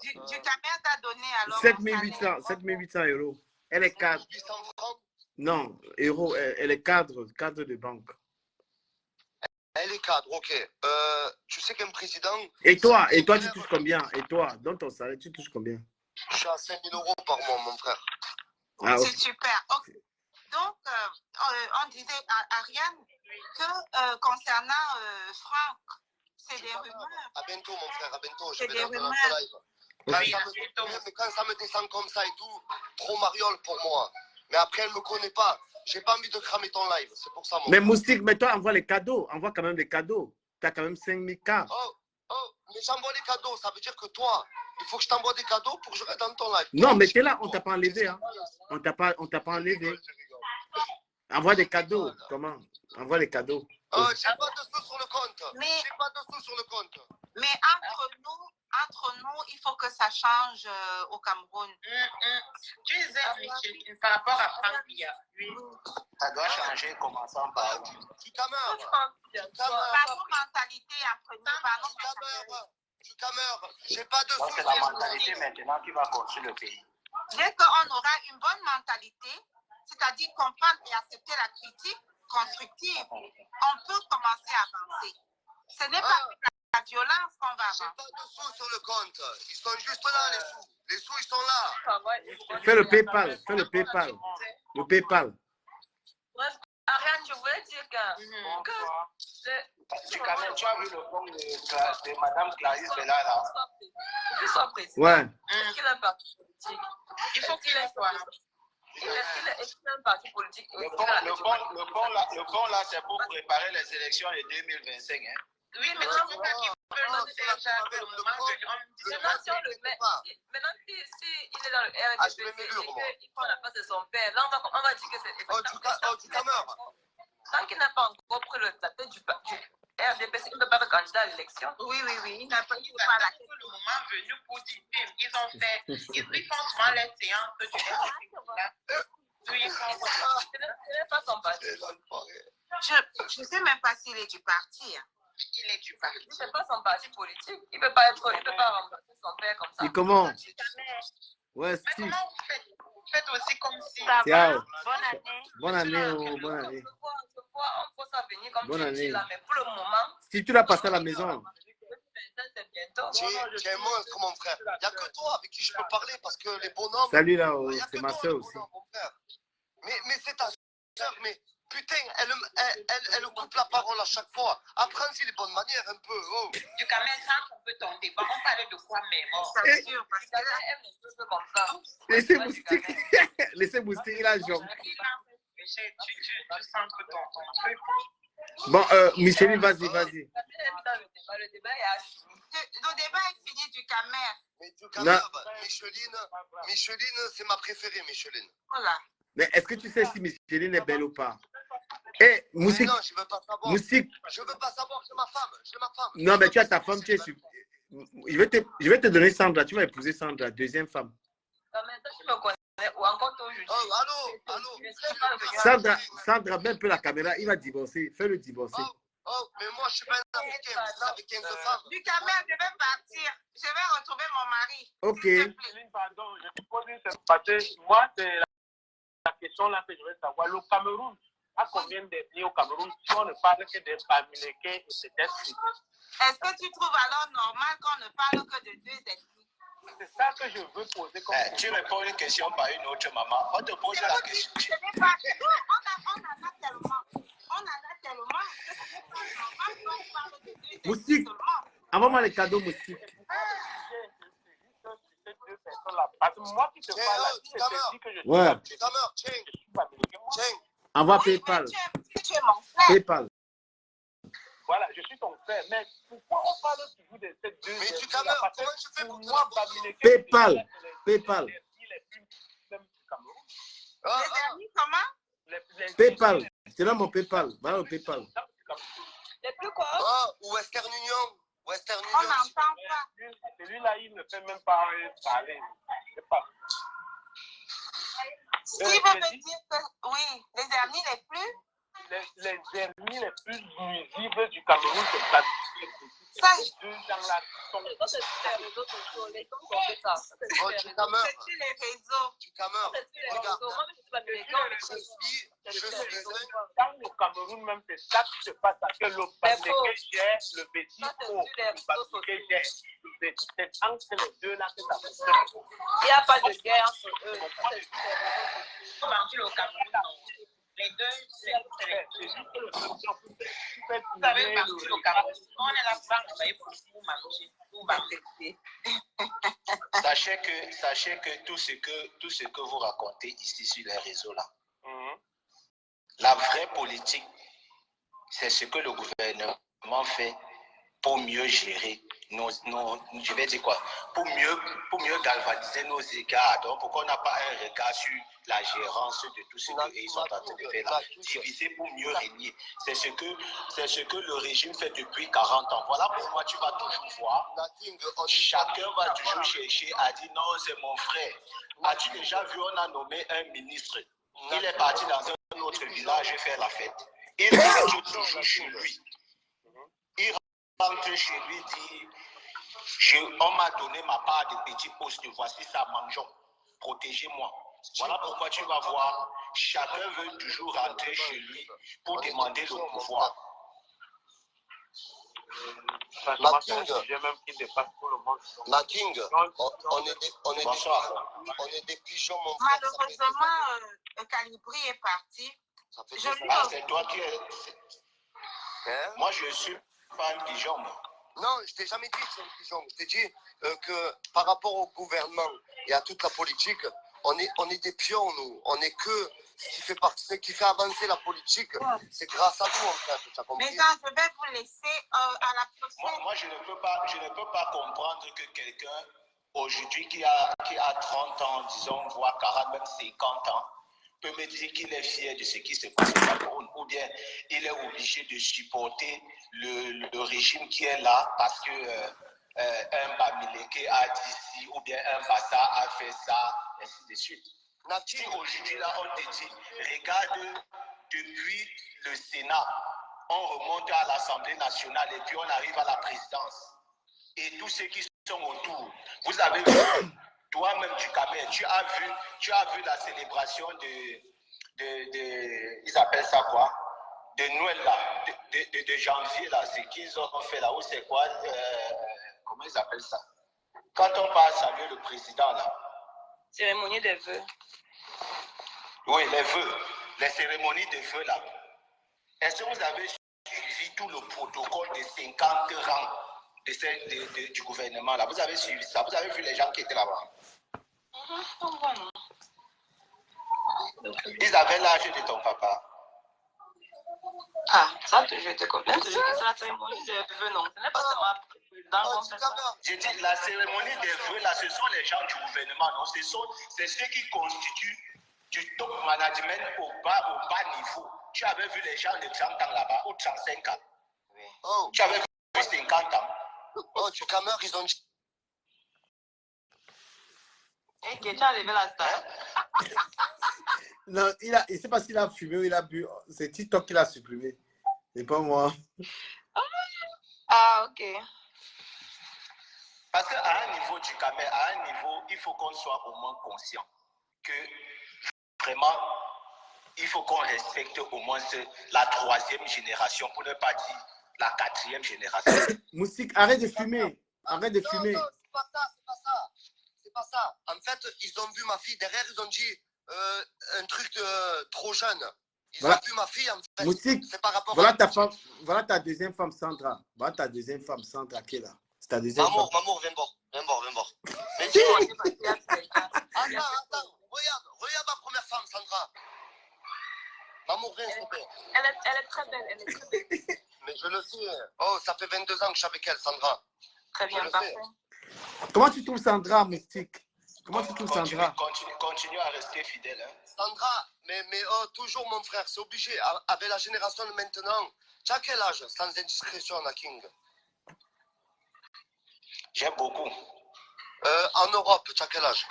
Du caméra t'a donné alors 7 800 euros. Elle est cadre. 800 francs? Non, euros, elle est cadre de banque. Elle est cadre, ok. Tu sais qu'un président... Et toi, tu touches combien? Et toi, dans ton salaire, tu touches combien? Je suis à 5 000 euros par mois, mon frère. Ah, C'est ok. super. Ok. Donc, on disait à Ariane que concernant Franck, c'est des rumeurs. À bientôt, mon frère, à bientôt. Je C'est vais des dans un rumeurs. live. Quand ça me descend comme ça et tout, trop mariole pour moi. Mais après, elle ne me connaît pas. J'ai pas envie de cramer ton live. C'est pour ça, mon Mais frère. Moustique, mais toi, envoie les cadeaux. Envoie quand même des cadeaux. Tu as quand même 5000 K. Mais j'envoie des cadeaux. Ça veut dire que toi, il faut que je t'envoie des cadeaux pour que je reste dans ton live. Non, mais t'es là, on t'a pas enlevé. Hein. On t'a pas enlevé. Envoie des cadeaux. Comment? Envoie des cadeaux. J'ai pas de sous sur le compte. Mais- J'ai pas de sous sur le compte. Mais entre nous, il faut que ça change au Cameroun. Tu disais, Michel, par rapport à Franck Bia. Ça doit changer, commençant par tu cameures. Par nos mentalités, apprenez, par nos mentalités. Tu cameures. J'ai pas de sous. C'est la mentalité maintenant qui va construire le pays. Dès qu'on aura une bonne mentalité, c'est-à-dire comprendre et accepter la critique constructive, on peut commencer à avancer. Ce n'est pas avec la violence qu'on va J'ai avancer. pas de sous sur le compte. Ils sont juste là, les sous. Les sous, ils sont là. Fais le PayPal. Fais le PayPal. Le PayPal. Bref, Ariane, je voulais dire que Tu as vu le fond de Madame Clarisse Bella là? il soit président. Ouais. Est-ce qu'il a un parti politique? Il faut qu'il ait quoi? Est-ce qu'il a un parti politique? Le fond là, c'est pour préparer les élections de 2025. Hein? Oui, mais tu vois qu'il peut lancer déjà le moment venu. Maintenant, si on le met, maintenant, si il est dans le RDPC et qu'il prend la place de son père, là, on va dire que c'est... Tu cameures. Tant qu'il n'a pas encore pris la tête du RDPC, il ne peut pas être candidat à l'élection. Oui. Il Il pas la tête. Le moment venu pour dire, ils ont fait, ils font souvent les séances du RDPC. Oui, ils font ça. Ce n'est pas son parti. Je ne sais même pas s'il est du parti. Hein. Il est du parti. Ce n'est pas son parti politique. Il ne peut pas remplacer son père comme ça. Et comment? Ouais, Mais Steve. comment vous faites? Vous faites aussi comme si... Ciao. Bonne année. Bonne année. Bonne année. On peut ça venir comme Bonne tu dis année. là, mais pour le moment... Si tu l'as passé à la maison. C'est bientôt. Tu es monstre, mon frère. Il n'y a que toi avec qui je peux parler parce que les bonhommes. Salut là, il y a c'est que ma toi, soeur les aussi. bonhommes, mon frère. Mais c'est ta soeur, mais putain, elle coupe la parole à chaque fois. Apprends-y les bonnes manières un peu. Oh. Du quand même, ça, un peu ton débat. On parlait de quoi même? C'est sûr, parce que là, Elle est un peu comme ça. Laissez Moustique. Laissez Moustique, il a genre. Tu centres ton truc. Bon, Micheline, vas-y. Le débat est assis. le débat est fini du Camer. Mais du Cameroun, Micheline, c'est ma préférée, Micheline. Voilà. Mais est-ce que tu sais si Micheline est belle ou pas? Eh, Mais Moustique. non, je veux pas savoir. Moustique. Je veux pas savoir, j'ai ma femme. Non, mais tu as ta femme, tu es sur... Je vais te donner Sandra, tu vas épouser Sandra, deuxième femme. Mais toi, tu me connais, ou encore toi aujourd'hui. Oh, allô. Je ne suis pas venue Sandra, mets un peu la caméra, il va divorcer, fais-le divorcer. Mais moi, je suis pas un Africain, vous savez 15 femmes. Du Camer, je vais partir. Je vais retrouver mon mari. Ok. S'il te plaît. Pardon, je te pose une seule parce que moi, c'est la question là que je veux savoir. Le Cameroun, à combien d'ethnies au Cameroun si on ne parle que des Bamileke et peut-être Est-ce que tu trouves alors normal qu'on ne parle que de deux ethnies? c'est ça que je veux poser comme question. Tu réponds une question par une autre, maman. On te pose la question. Ce n'est pas... On en a tellement. Que ce n'est pas normal qu'on parle de deux ethnies Moustique. seulement. Envoie-moi les cadeaux, Moustique. Parce que moi qui te parle là, si je te dis que je suis Ouais. Envoie Oui, PayPal. mais tu es mon frère. PayPal. Voilà, je suis ton frère, mais pourquoi on parle toujours de ces deux Mais tu ethnies-là? Cameroun, Parce que comment je fais pour moi, te Bamileke, PayPal. c'est PayPal. les plus même du Cameroun. Les amis, comment? Les PayPal. C'est là mon PayPal. Voilà le PayPal. Les plus quoi? Ou Western Union. Western On Union. n'entend pas. Celui-là, il ne fait même pas parler. Je sais pas. Si vous me dites que oui, les amis les plus, Les ennemis les plus nuisibles du Cameroun, c'est pas ça, ces deux gens-là sont. Les autres, c'est les réseaux sociaux. Les gens qui ont fait ça. Oh, tu Cameroun. c'est sur les réseaux. Tu Cameroun. C'est sur les Regarde. réseaux. Moi, je suis pas américaine. Je suis Dans le Cameroun, Cameroun, même, c'est ça qui se passe, parce que le Bamileke gère le petit haut, le Bamileke gère le petit. C'est entre les deux là que ça fonctionne. Il n'y a pas de guerre entre eux. Les deux, C'est juste que le fonction, vous savez, partout au Cameroun, on est là pour travailler pour vous manger, pour m'accepter. Sachez que tout ce que vous racontez ici sur les réseaux là, la vraie politique, c'est ce que le gouvernement fait pour mieux gérer je vais dire quoi, pour mieux galvaniser nos égards. Donc, pourquoi on n'a pas un regard sur la gérance de tout ce qu'ils sont en train de faire là, diviser pour mieux régner. C'est ce que le régime fait depuis 40 ans. Voilà pourquoi tu vas toujours voir, chacun va toujours chercher à dire non, c'est mon frère. As-tu déjà vu, on a nommé un ministre, il est parti dans un autre village faire la fête. Il rentre toujours chez lui. Il rentre chez lui, dit on m'a donné ma part de petits postes, voici ça, mangeons, protégez-moi. Voilà pourquoi tu vas voir, chacun veut toujours rentrer chez lui pour demander le pouvoir. La King, on est des pigeons, mon frère. Malheureusement, Calibri est parti. C'est toi qui es... Moi, je suis pas un pigeon, moi. Non, je t'ai jamais dit que c'est un pigeon. Je t'ai dit que par rapport au gouvernement et à toute la politique, on est des pions, nous. On n'est que ce qui fait avancer la politique. C'est grâce à vous, en fait. Tu as compris? Mais quand je vais vous laisser à la prochaine. Moi, je ne peux pas comprendre que quelqu'un, aujourd'hui, qui a 30 ans, disons, voire 40, même 50 ans, peut me dire qu'il est fier de ce qui se passe au Cameroun, ou bien il est obligé de supporter le régime qui est là parce que un Bamileke a dit ci, ou bien un Bassa a fait ça, ainsi de suite. Si aujourd'hui, là, on te dit, regarde, depuis le Sénat, on remonte à l'Assemblée nationale et puis on arrive à la présidence. Et tous ceux qui sont autour, vous avez vu, toi-même, tu as vu la célébration ils appellent ça quoi? De Noël là, de janvier là, ce qu'ils ont fait là, ou c'est quoi? Comment ils appellent ça? Quand on va saluer le président là. Cérémonie des vœux. Oui, les vœux, les cérémonies de vœux là. Est-ce que vous avez suivi tout le protocole de 50 rangs du gouvernement là? Vous avez suivi ça? Vous avez vu les gens qui étaient là-bas? Ils avaient l'âge de ton papa. Ah, ça, je te comprends. C'est la cérémonie des vœux, non. Ce n'est pas seulement dans le j'ai dit, la cérémonie des vœux, là, ce sont les gens du gouvernement, non? C'est ceux qui constituent du top management au bas niveau. Tu avais vu les gens de 30 ans là-bas, ou 35 ans. Oui. Oh. Tu avais vu 50 ans. Oh, du Cameroun, ils ont... Et que tu as levé la star. Non, c'est parce qu'il a fumé ou il a bu. C'est TikTok qui l'a supprimé. C'est pas moi. Ah, ok. Parce qu'à un niveau du Cameroun, à un niveau, il faut qu'on soit au moins conscient que vraiment, il faut qu'on respecte au moins la 3e génération, pour ne pas dire la 4e génération. Moustique, arrête de fumer. Arrête de fumer. Non, c'est pas ça, c'est pas ça. C'est pas ça. En fait, ils ont vu ma fille derrière, ils ont dit un truc trop jeune. Ils ont vu ma fille, en fait. Moustique, c'est par rapport voilà ta femme, voilà ta deuxième femme, Sandra. Voilà ta deuxième femme, Sandra, qui est là. C'est ta deuxième femme. Mamour, viens voir. Mais dis-moi. Attends, regarde ma première femme, Sandra. Mamour, viens, s'il te plaît. Elle est très belle, elle est très belle. Mais je le sais. Oh, ça fait 22 ans que je suis avec elle, Sandra. Très bien, parfait. Comment tu trouves Sandra, Moustique? Comment tu trouves Sandra? Continue à rester fidèle. Hein. Sandra, mais oh, toujours mon frère, c'est obligé. Avec la génération de maintenant, tu as quel âge, sans indiscrétion, la King? J'ai beaucoup. En Europe, tu as quel âge?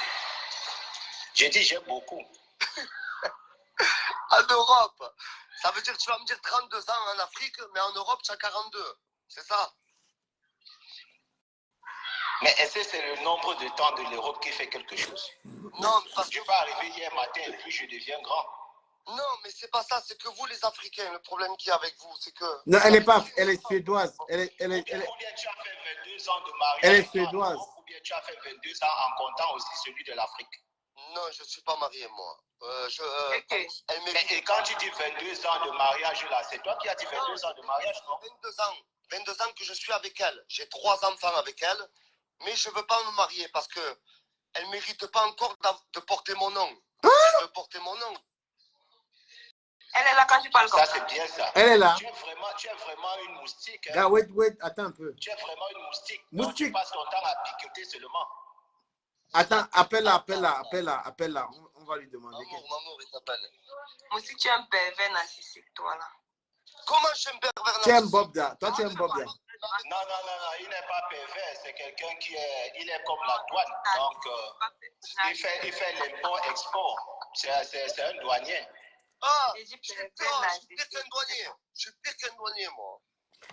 J'ai dit j'ai beaucoup. En Europe, ça veut dire que tu vas me dire 32 ans en Afrique, mais en Europe, tu as 42. C'est ça? Mais est-ce que c'est le nombre de temps de l'Europe qui fait quelque chose? Non, parce que je peux arriver hier matin et puis je deviens grand. Non, mais c'est pas ça. C'est que vous, les Africains, le problème qu'il y a avec vous, c'est que... Non, elle n'est pas... Elle est suédoise. Ou bien tu as fait 22 ans de mariage. Elle est suédoise. Ou bien tu as fait 22 ans en comptant aussi celui de l'Afrique. Non, je ne suis pas marié, moi. Et quand tu dis 22 ans de mariage, là, c'est toi qui as dit 22 ans de mariage, non? 22 ans. 22 ans que je suis avec elle. J'ai 3 enfants avec elle. Mais je ne veux pas me marier parce qu'elle ne mérite pas encore de porter mon nom. Je veux porter mon nom. Elle est là quand tu parles comme ça. Ça, c'est bien ça. Elle est là. Tu es vraiment une moustique. Hein? Gars, wait, attends un peu. Tu es vraiment une moustique. Moustique. Donc, tu passes ton temps à piqueter seulement. Attends, appelle-la. On va lui demander. Mamour, il t'appelle. moi aussi, tu es un pervers narcissique, toi, là. Comment je suis un pervers narcissique? Tu aimes Bobda. Toi, tu aimes Bobda. Non, il n'est pas pervers. C'est quelqu'un qui est, il est comme la douane. Donc, il fait l'import-export. C'est un douanier. Ah, je suis pire qu'un douanier. Je suis pire qu'un douanier, moi.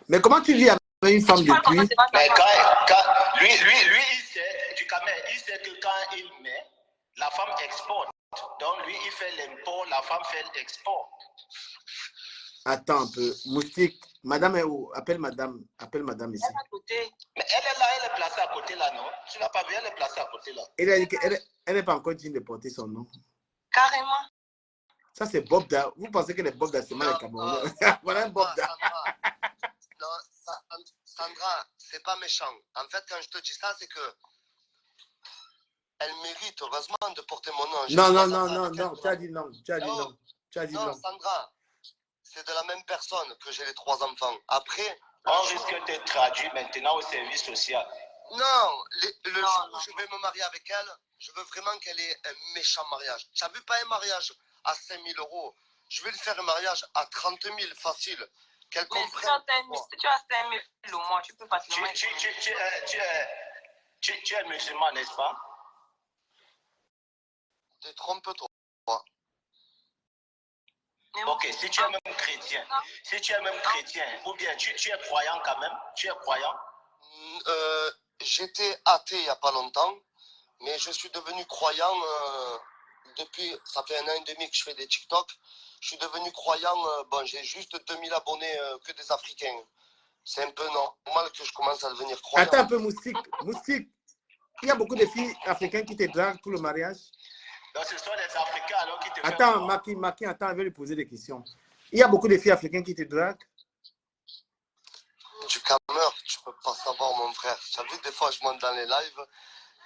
Mais comment tu vis avec une femme depuis? Mais quand lui, il sait, du Cameroun, il sait que quand il met, la femme exporte. Donc, lui, il fait l'import, la femme fait l'export. Attends un peu. Moustique, madame est où? Appelle madame ici. Elle est à côté. Mais elle est là, elle est placée à côté là, non? Tu l'as pas vu, elle est placée à côté là. Elle n'est pas encore digne de porter son nom. Carrément. Ça, c'est Bobda. Vous pensez que les Bobda, c'est mal les Camerounais? Voilà un Bobda. Non, Sandra, c'est pas méchant. En fait, quand je te dis ça, c'est que elle mérite, heureusement, de porter mon nom. Non. Tu as dit non. Non, Sandra, c'est de la même personne que j'ai les 3 enfants. Après... On risque de traduire maintenant au service social. Non, le jour où je vais me marier avec elle, je veux vraiment qu'elle ait un méchant mariage. Tu n'as vu pas un mariage à 5 000 €. Je vais lui faire un mariage à 30 000 facile. Qu'elle comprenne. Si tu as 5 000 au moins, tu peux facilement... Tu es musulman, n'est-ce pas? Trompe-toi. Ok, si tu es même chrétien, ou bien tu es croyant quand même, tu es croyant? J'étais athée il n'y a pas longtemps, mais je suis devenu croyant depuis, ça fait 1 an et demi que je fais des TikTok. Je suis devenu croyant, j'ai juste 2000 abonnés que des Africains. C'est un peu normal que je commence à devenir croyant. Attends un peu, Moustique. Il y a beaucoup de filles africaines qui te draguent pour le mariage? Donc, ce sont les Africains alors qui te font... Attends, Maki, attends, je vais lui poser des questions. Il y a beaucoup de filles africaines qui te draguent? Du Cameroun, tu peux pas savoir, mon frère. Tu as vu, des fois, je monte dans les lives,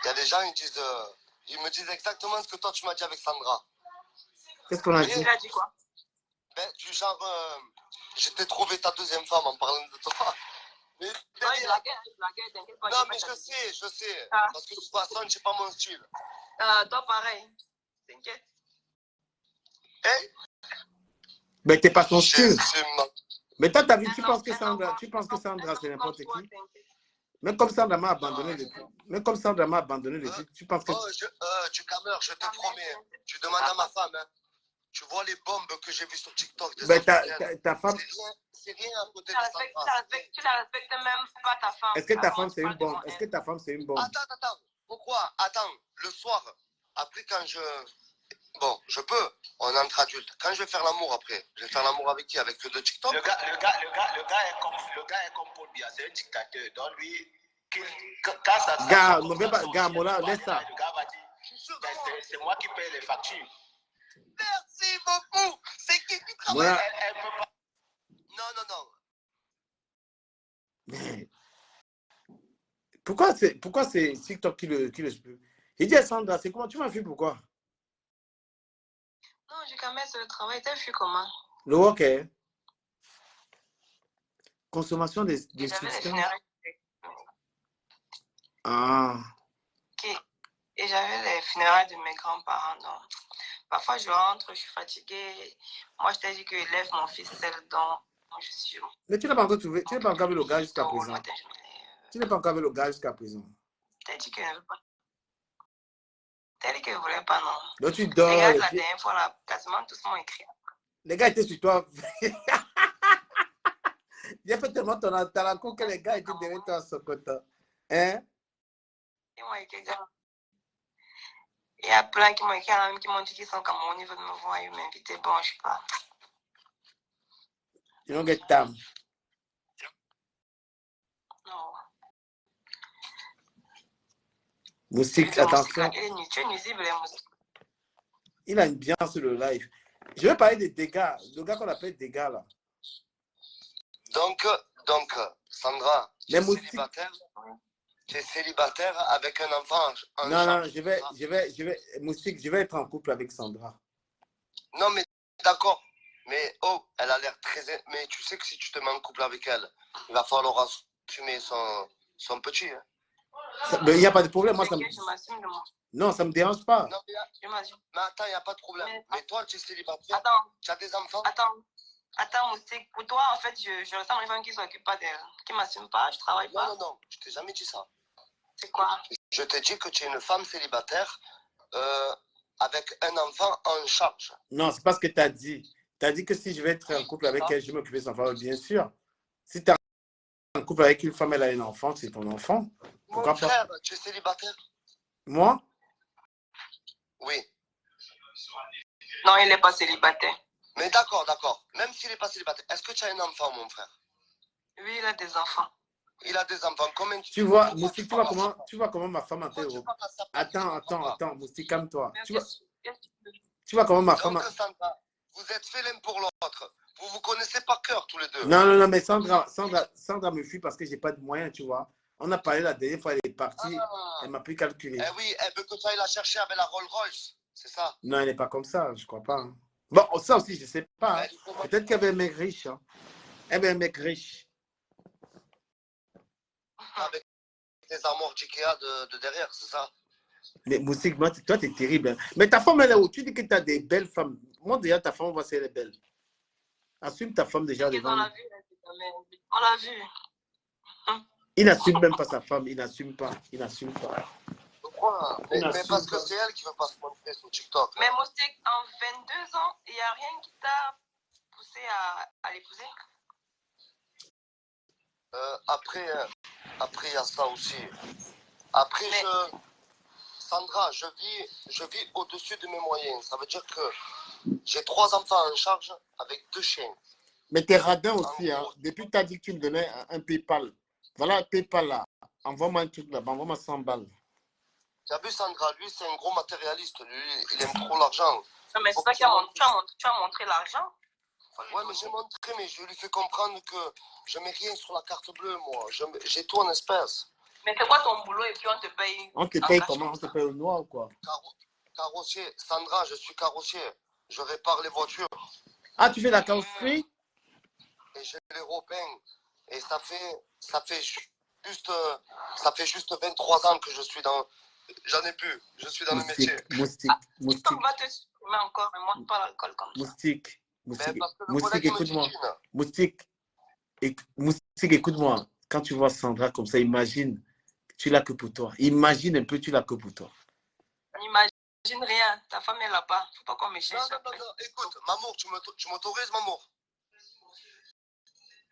il y a des gens, ils me disent exactement ce que toi, tu m'as dit avec Sandra. Qu'est-ce qu'on a dit? Tu as dit quoi? Du genre, je t'ai trouvé ta 2e femme en parlant de toi. Mais, non, il blaguait, t'inquiète pas. Non, mais je sais. Parce que de toute façon, c'est pas mon style. Toi, pareil. T'inquiète. Hey? Mais t'es pas son style. Mais toi, tu penses que Sandra, c'est n'importe qui? Même comme Sandra m'a abandonné depuis. Tu penses que... Du Cameroun, je te promets. Tu demandes à ma femme, hein. Tu vois les bombes que j'ai vues sur TikTok. Mais ta femme... C'est rien à côté de Sandra. Tu la respectes même pas, ta femme. Est-ce que ta femme, c'est une bombe? Attends. Pourquoi? Attends, le soir, après quand je peux, on est entre adultes. Quand je vais faire l'amour après, je vais faire l'amour avec qui? Avec de TikTok? Le gars est comme Paul Biya, c'est un dictateur. Donc lui, quand ça... Gars, Mola, laisse ça. Le gars va dire, c'est moi qui paye les factures. Merci beaucoup. C'est qui travaille? Voilà. Elle peut pas... Non. Mais pourquoi c'est TikTok qui le il dit à Sandra, c'est comment tu m'as vu, pourquoi? Non, j'ai quand même le travail. T'as vu comment? Le work, consommation des substances. Ah. Et j'avais les funérailles de mes grands-parents. Donc, parfois, je rentre, je suis fatiguée. Moi, je t'ai dit que je lève mon fils seul, donc je suis... Mais tu n'as pas encore trouvé, tu n'as pas encore vu le gars jusqu'à présent. Tu n'as pas encore vu le gars jusqu'à présent. T'as dit que je ne veux pas. T'as dit que je ne voulais pas, non. Donc tu dors. Les gars, la dernière fois, là, quasiment tous m'ont écrit. Les gars étaient sur toi. J'ai fait tellement ton talent que les gars étaient derrière toi à ce côté. Hein? Il y a plein qui m'ont écrit, qui m'ont dit qu'ils sont Camerounais, ils veulent me voir, ils m'inviter. Bon, je sais pas. You don't get time. Non. Moustique, attention. Tu es nuisible, les moustiques. Il a une bien sur le live. Je vais parler des dégâts. Le gars qu'on appelle dégâts, là. Donc Sandra, tu es célibataire avec un enfant en Non, charge. Moustique, je vais être en couple avec Sandra. Non, mais d'accord. Mais oh, elle a l'air très... Mais tu sais que si tu te mets en couple avec elle, il va falloir assumer son petit. Hein. Il n'y a pas de problème. Moi, Je m'assume de moi. Non, ça ne me dérange pas. Non, mais Mais attends, il n'y a pas de problème. Mais toi, tu es célibataire. Attends. Tu as des enfants. Attends, Moustique. Pour toi, en fait, je ressemble à une femme qui ne s'occupe pas d'elle. Qui ne m'assume pas, je travaille pas. Non. Je t'ai jamais dit ça. C'est quoi? Je t'ai dit que tu es une femme célibataire avec un enfant en charge. Non, c'est pas ce que tu as dit. Tu as dit que si je vais être en couple avec elle, je vais m'occuper de son enfant. Bien sûr. Si tu es en couple avec une femme, elle a un enfant, c'est ton enfant. Pourquoi pas? Mon frère, tu es célibataire? Moi? Oui. Non, il n'est pas célibataire. Mais d'accord. Même s'il n'est pas célibataire, est-ce que tu as un enfant, mon frère? Oui, il a des enfants. Il a des enfants. Combien tu vois, Moustique, tu vois comment ma femme a fait. Attends, Moustique, calme-toi. Tu vois comment ma femme a... Sandra, vous êtes félin pour l'autre. Vous vous connaissez par cœur tous les deux. Non, mais Sandra me fuit parce que j'ai pas de moyens, tu vois. On a parlé la dernière fois, elle est partie, elle m'a plus calculé. Eh oui, elle veut que tu ailles la chercher avec la Rolls-Royce, c'est ça? Non, elle n'est pas comme ça, je crois pas. Hein. Bon, ça aussi, je sais pas. Hein. Peut-être qu'elle avait un mec riche. Hein. Elle avait un mec riche. Avec des armoires d'Ikea de derrière, c'est ça? Mais Moustique, toi, tu es terrible. Hein. Mais ta femme, elle est où? Tu dis que tu as des belles femmes. Moi, déjà, ta femme, on voit si elle est belle. Assume ta femme déjà devant. On l'a vu. Il n'assume même pas sa femme. Il n'assume pas. Pourquoi? Mais parce que c'est elle qui ne veut pas se montrer sur TikTok. Mais Moustique, en 22 ans, il n'y a rien qui t'a poussé à l'épouser? Après, il y a ça aussi. Après, Sandra, je vis au-dessus de mes moyens. Ça veut dire que j'ai 3 enfants en charge avec 2 chiens. Mais t'es radin aussi. Hein. Depuis que tu as dit que tu me donnais un PayPal. Voilà un PayPal là. Envoie-moi un truc là-bas. Envoie-moi 100 balles. Tu as vu, Sandra, lui, c'est un gros matérialiste. Lui, il aime trop l'argent. Non, mais c'est ça tu as montré l'argent. Ouais, mais j'ai montré, mais je lui fais comprendre que je mets rien sur la carte bleue, moi. J'ai tout en espèces. Mais c'est quoi ton boulot et puis on te paye? On te paye comment? On te paye au noir ou quoi? Carrossier. Sandra, je suis carrossier. Je répare les voitures. Ah, tu fais la carrosserie? Et j'ai les repeins. Et ça fait juste 23 ans que je suis dans... J'en ai plus. Je suis dans le métier. Moustique. On va te supprimer encore, mais moi, pas l'alcool comme ça. Moustique, écoute-moi. Moustique, écoute-moi. Quand tu vois Sandra comme ça, imagine, tu l'as que pour toi. Imagine un peu, tu l'as que pour toi. On n'imagine rien. Ta femme est là-bas. Faut pas qu'on me cherche. Non. Écoute, Mamour, tu m'autorises, Mamour?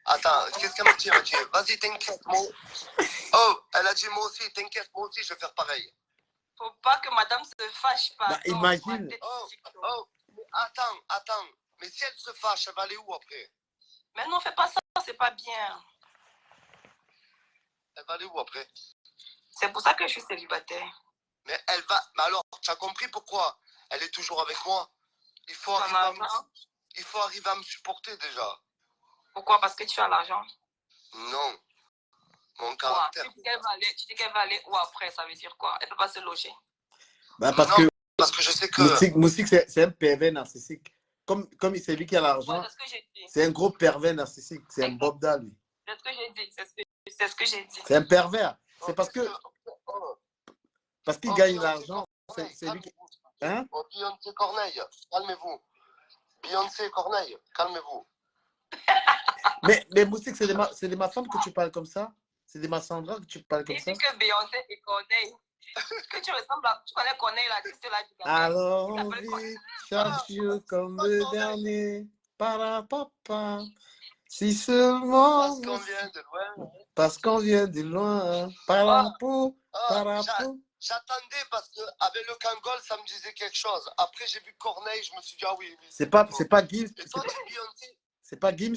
Attends, qu'est-ce qu'elle m'a dit? Vas-y, t'inquiète, moi. Oh, elle a dit moi aussi, t'inquiète, moi aussi, je vais faire pareil. Faut pas que madame se fâche pas. Bah, imagine. Oh, attends. Mais si elle se fâche, elle va aller où après? Mais non, fais pas ça, c'est pas bien. Elle va aller où après? C'est pour ça que je suis célibataire. Mais elle va... Mais alors, tu as compris pourquoi elle est toujours avec moi? Il faut arriver à me supporter déjà. Pourquoi? Parce que tu as l'argent? Non. Mon caractère. Tu dis qu'elle va aller où après? Ça veut dire quoi? Elle peut pas se loger? Bah parce que je sais que... Moustique, c'est un pervers narcissique. Comme c'est lui qui a l'argent, ouais, c'est un gros pervers narcissique. C'est un Bobda, lui. C'est ce que j'ai dit. C'est ce que j'ai dit. C'est un pervers. C'est parce que... Parce qu'il gagne l'argent, c'est lui qui... Hein? Beyoncé Corneille, calmez-vous. Beyoncé Corneille, calmez-vous. Mais Moustique, c'est de ma femme que tu parles comme ça? C'est de ma Sandra que tu parles comme ça? Il dit que Beyoncé et Corneille. Que tu ressembles à... Tu connais Corneille, l'artiste là du Gabon. Alors on vit chaque jour comme le dernier. Parapapa. Si seulement... Parce qu'on vient de loin. Parce qu'on vient de loin. Parapou. Parapou. J'attendais parce qu'avec le Kangol, ça me disait quelque chose. Après, j'ai vu Corneille, je me suis dit, ah oui. C'est pas Gims. Et toi, tu Beyoncé? C'est pas Gims.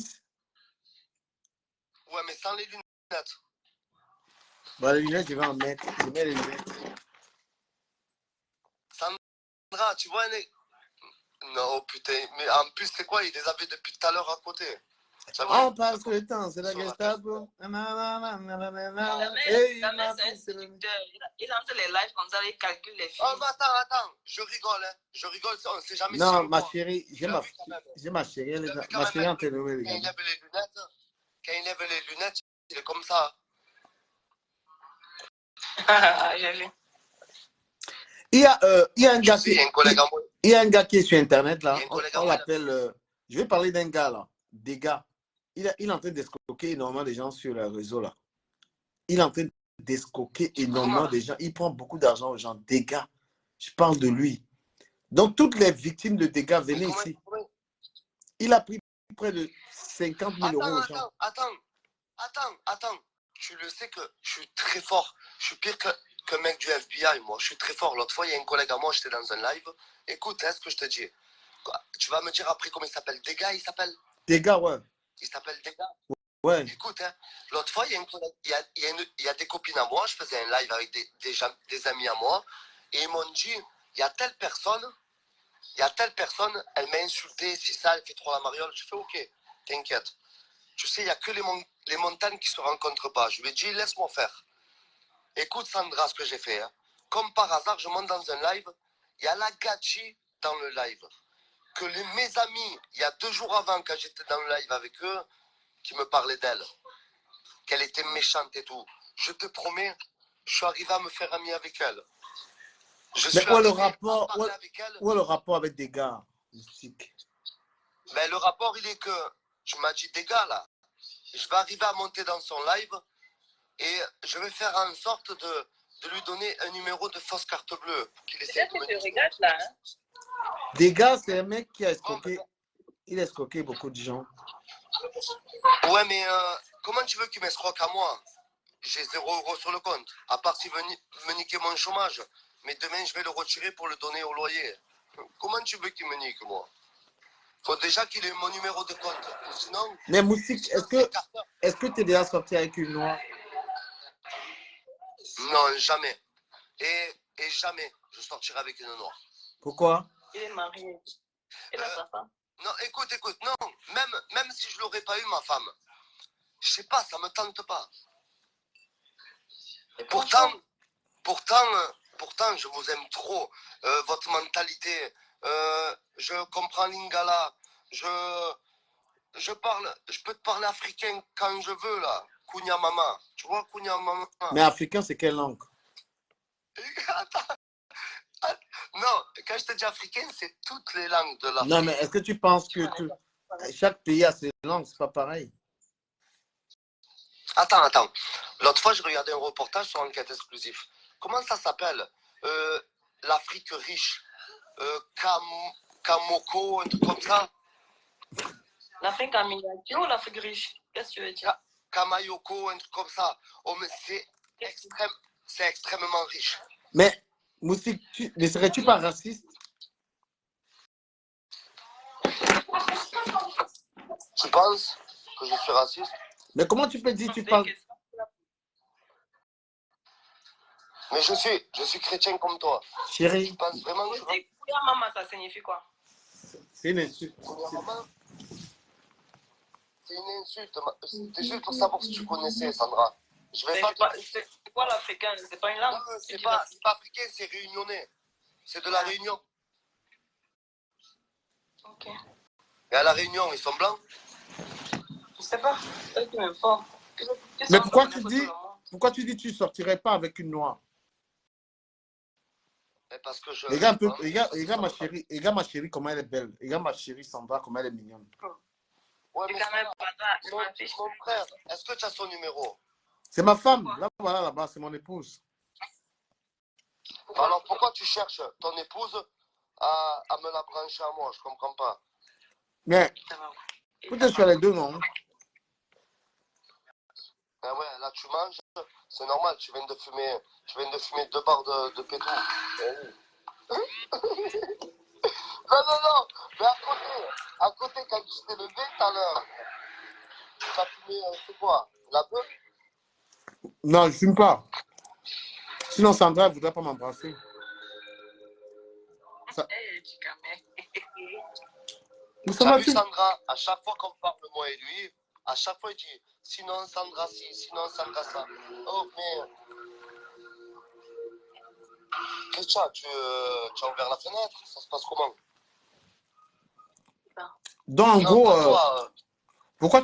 Ouais, mais sans les lunettes. Bon, les lunettes, je vais en mettre. Je mets les lunettes. Sandra, tu vois, non, putain. Mais en plus, c'est quoi? Il les avait depuis tout à l'heure à côté. On passe le temps, c'est la Gestapo. La mère, c'est un séducteur. Il lance les lives comme ça, il calcule les filles. Oh, mais attends. Je rigole, hein. Je rigole, on ne sait jamais si non, on ma voit. chérie, j'ai ma chérie, ma chérie en télévision. Quand il lève les lunettes, il est comme ça. J'ai vu. Il y a un gars qui est sur Internet, là. On l'appelle... je vais parler d'un gars, là. Des gars. Il est en train d'escroquer énormément de gens sur le réseau, là. Il est en train d'escroquer énormément de gens. Il prend beaucoup d'argent aux gens. Des gars. Je parle de lui. Donc, toutes les victimes de dégâts, venez ici. Il a pris près de 50 000 euros aux gens. Attends. Tu le sais que je suis très fort. Je suis pire qu'un mec du FBI, moi. Je suis très fort. L'autre fois, il y a un collègue à moi, j'étais dans un live. Écoute, ce que je te dis. Tu vas me dire après comment il s'appelle. Dégâts, il s'appelle Dégâts, ouais. Il s'appelle Dégâts. Ouais. Écoute, l'autre fois, il y a des copines à moi. Je faisais un live avec des amis à moi. Et ils m'ont dit, il y a telle personne, elle m'a insulté, c'est ça, elle fait trop la mariole. Je fais, ok, t'inquiète. Tu sais, il n'y a que les montagnes qui ne se rencontrent pas. Je lui ai dit, laisse-moi faire. Écoute, Sandra, ce que j'ai fait. Comme par hasard, je monte dans un live. Il y a la Gadji dans le live. Que mes amis, il y a 2 jours avant, quand j'étais dans le live avec eux, qui me parlaient d'elle. Qu'elle était méchante et tout. Je te promets, je suis arrivé à me faire ami avec elle. Mais où est le rapport avec des gars mystiques? Ben, le rapport, il est que tu m'as dit des gars là. Je vais arriver à monter dans son live et je vais faire en sorte de lui donner un numéro de fausse carte bleue. Peut-être que tu regardes là. Hein? Des gars, c'est un mec qui a escroqué. Il a escroqué beaucoup de gens. Ouais, mais comment tu veux qu'il m'escroque à moi? J'ai 0 € sur le compte. À part s'il veut me niquer mon chômage. Mais demain, je vais le retirer pour le donner au loyer. Comment tu veux qu'il me nique, moi? Faut déjà qu'il ait mon numéro de compte. Sinon... Mais Moustique, est-ce que tu es déjà sorti avec une noire? Non, jamais. Et jamais je sortirai avec une noire. Pourquoi? Il est marié. Il a sa femme. Non, écoute, non. Même si je ne l'aurais pas eu, ma femme, je sais pas, ça me tente pas. Pourtant, je vous aime trop. Votre mentalité, je comprends l'ingala. Je peux te parler africain quand je veux, là. Kounia Mama. Tu vois, Kounia Mama. Mais africain, c'est quelle langue? Attends. Non, quand je te dis africain, c'est toutes les langues de l'Afrique. Non, mais est-ce que tu penses que chaque pays a ses langues? C'est pas pareil. Attends. L'autre fois, je regardais un reportage sur Enquête Exclusive. Comment ça s'appelle? L'Afrique riche. Kamoko, un truc comme ça. L'Afrique en miniature ou l'Afrique riche? Qu'est-ce que tu veux dire? Kamayoko, un truc comme ça. Oh, mais c'est extrêmement riche. Mais, Moustique, ne serais-tu pas raciste? Tu penses que je suis raciste? Mais comment tu peux dire tu parles? Mais je suis chrétien comme toi. Chérie. Tu penses vraiment que je suis... Maman, ça signifie quoi? C'est une insulte. C'est une insulte. C'était juste pour savoir si tu connaissais, Sandra. Je vais pas... C'est quoi l'africain? C'est pas une langue? Non, c'est pas africain, c'est réunionnais. C'est de la Réunion. Ok. Et à la Réunion, ils sont blancs? Je sais pas. C'est qui m'informe. Mais pourquoi tu dis que tu ne sortirais pas avec une noire? Parce que regarde ma chérie, comment elle est belle. Regarde ma chérie Sandra, comment elle est mignonne. Ouais, mais mon frère, est-ce que tu as son numéro? C'est ma femme. Là, voilà, là-bas, c'est mon épouse. Alors, pourquoi tu cherches ton épouse à me la brancher à moi? Je comprends pas. Mais, peut-être sur les deux, non? Ah ouais, là, tu manges. C'est normal, tu viens de fumer 2 barres de pétou. Non, mais à côté, quand tu t'es levé tout à l'heure, tu as fumé, c'est quoi? La beuh? Non, je ne fume pas. Sinon, Sandra ne voudrait pas m'embrasser. Ça... Tu as vu Sandra, à chaque fois qu'on parle, moi et lui, à chaque fois il dit sinon Sandra si, sinon Sandra ça. Oh, mais. Qu'est-ce que tu as? Tu as ouvert la fenêtre? Ça se passe comment? Donc, en non, gros, toi, pourquoi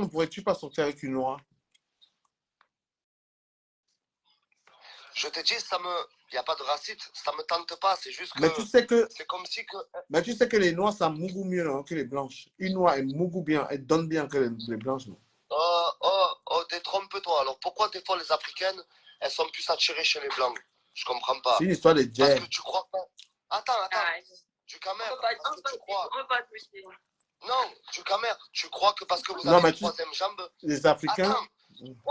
ne pourrais-tu pas sortir avec une noire? Je te dis, il n'y a pas de racisme, ça me tente pas, c'est juste que... Mais tu sais que... C'est comme si que... Mais tu sais que les noirs, ça mougou mieux non, que les blanches. Une noire, elle mougou bien, elle donne bien que les blanches. Non? Détrompe-toi. Alors pourquoi des fois les Africaines, elles sont plus attirées chez les blancs? Je comprends pas. C'est une histoire de Parce gel. que tu crois pas... Attends. Du Camer, tu crois... Non, du Camer, tu crois que parce que vous avez une troisième jambe... Les Africains...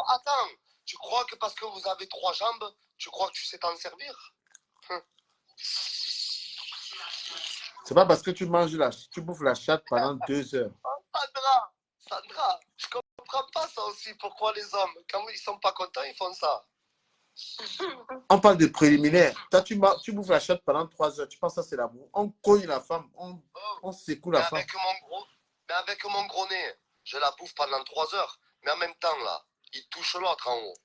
Attends, tu crois que parce que vous avez 3 jambes, tu crois que tu sais t'en servir? C'est pas parce que tu bouffes la chatte pendant 2 heures. Sandra, je comprends pas ça aussi. Pourquoi les hommes, quand ils sont pas contents, ils font ça? On parle de préliminaire. Toi, tu bouffes la chatte pendant 3 heures. Tu penses que ça, c'est l'amour. On cogne la femme. On secoue la femme. Mais avec mon gros nez, je la bouffe pendant 3 heures. Mais en même temps, là, il touche l'autre en haut.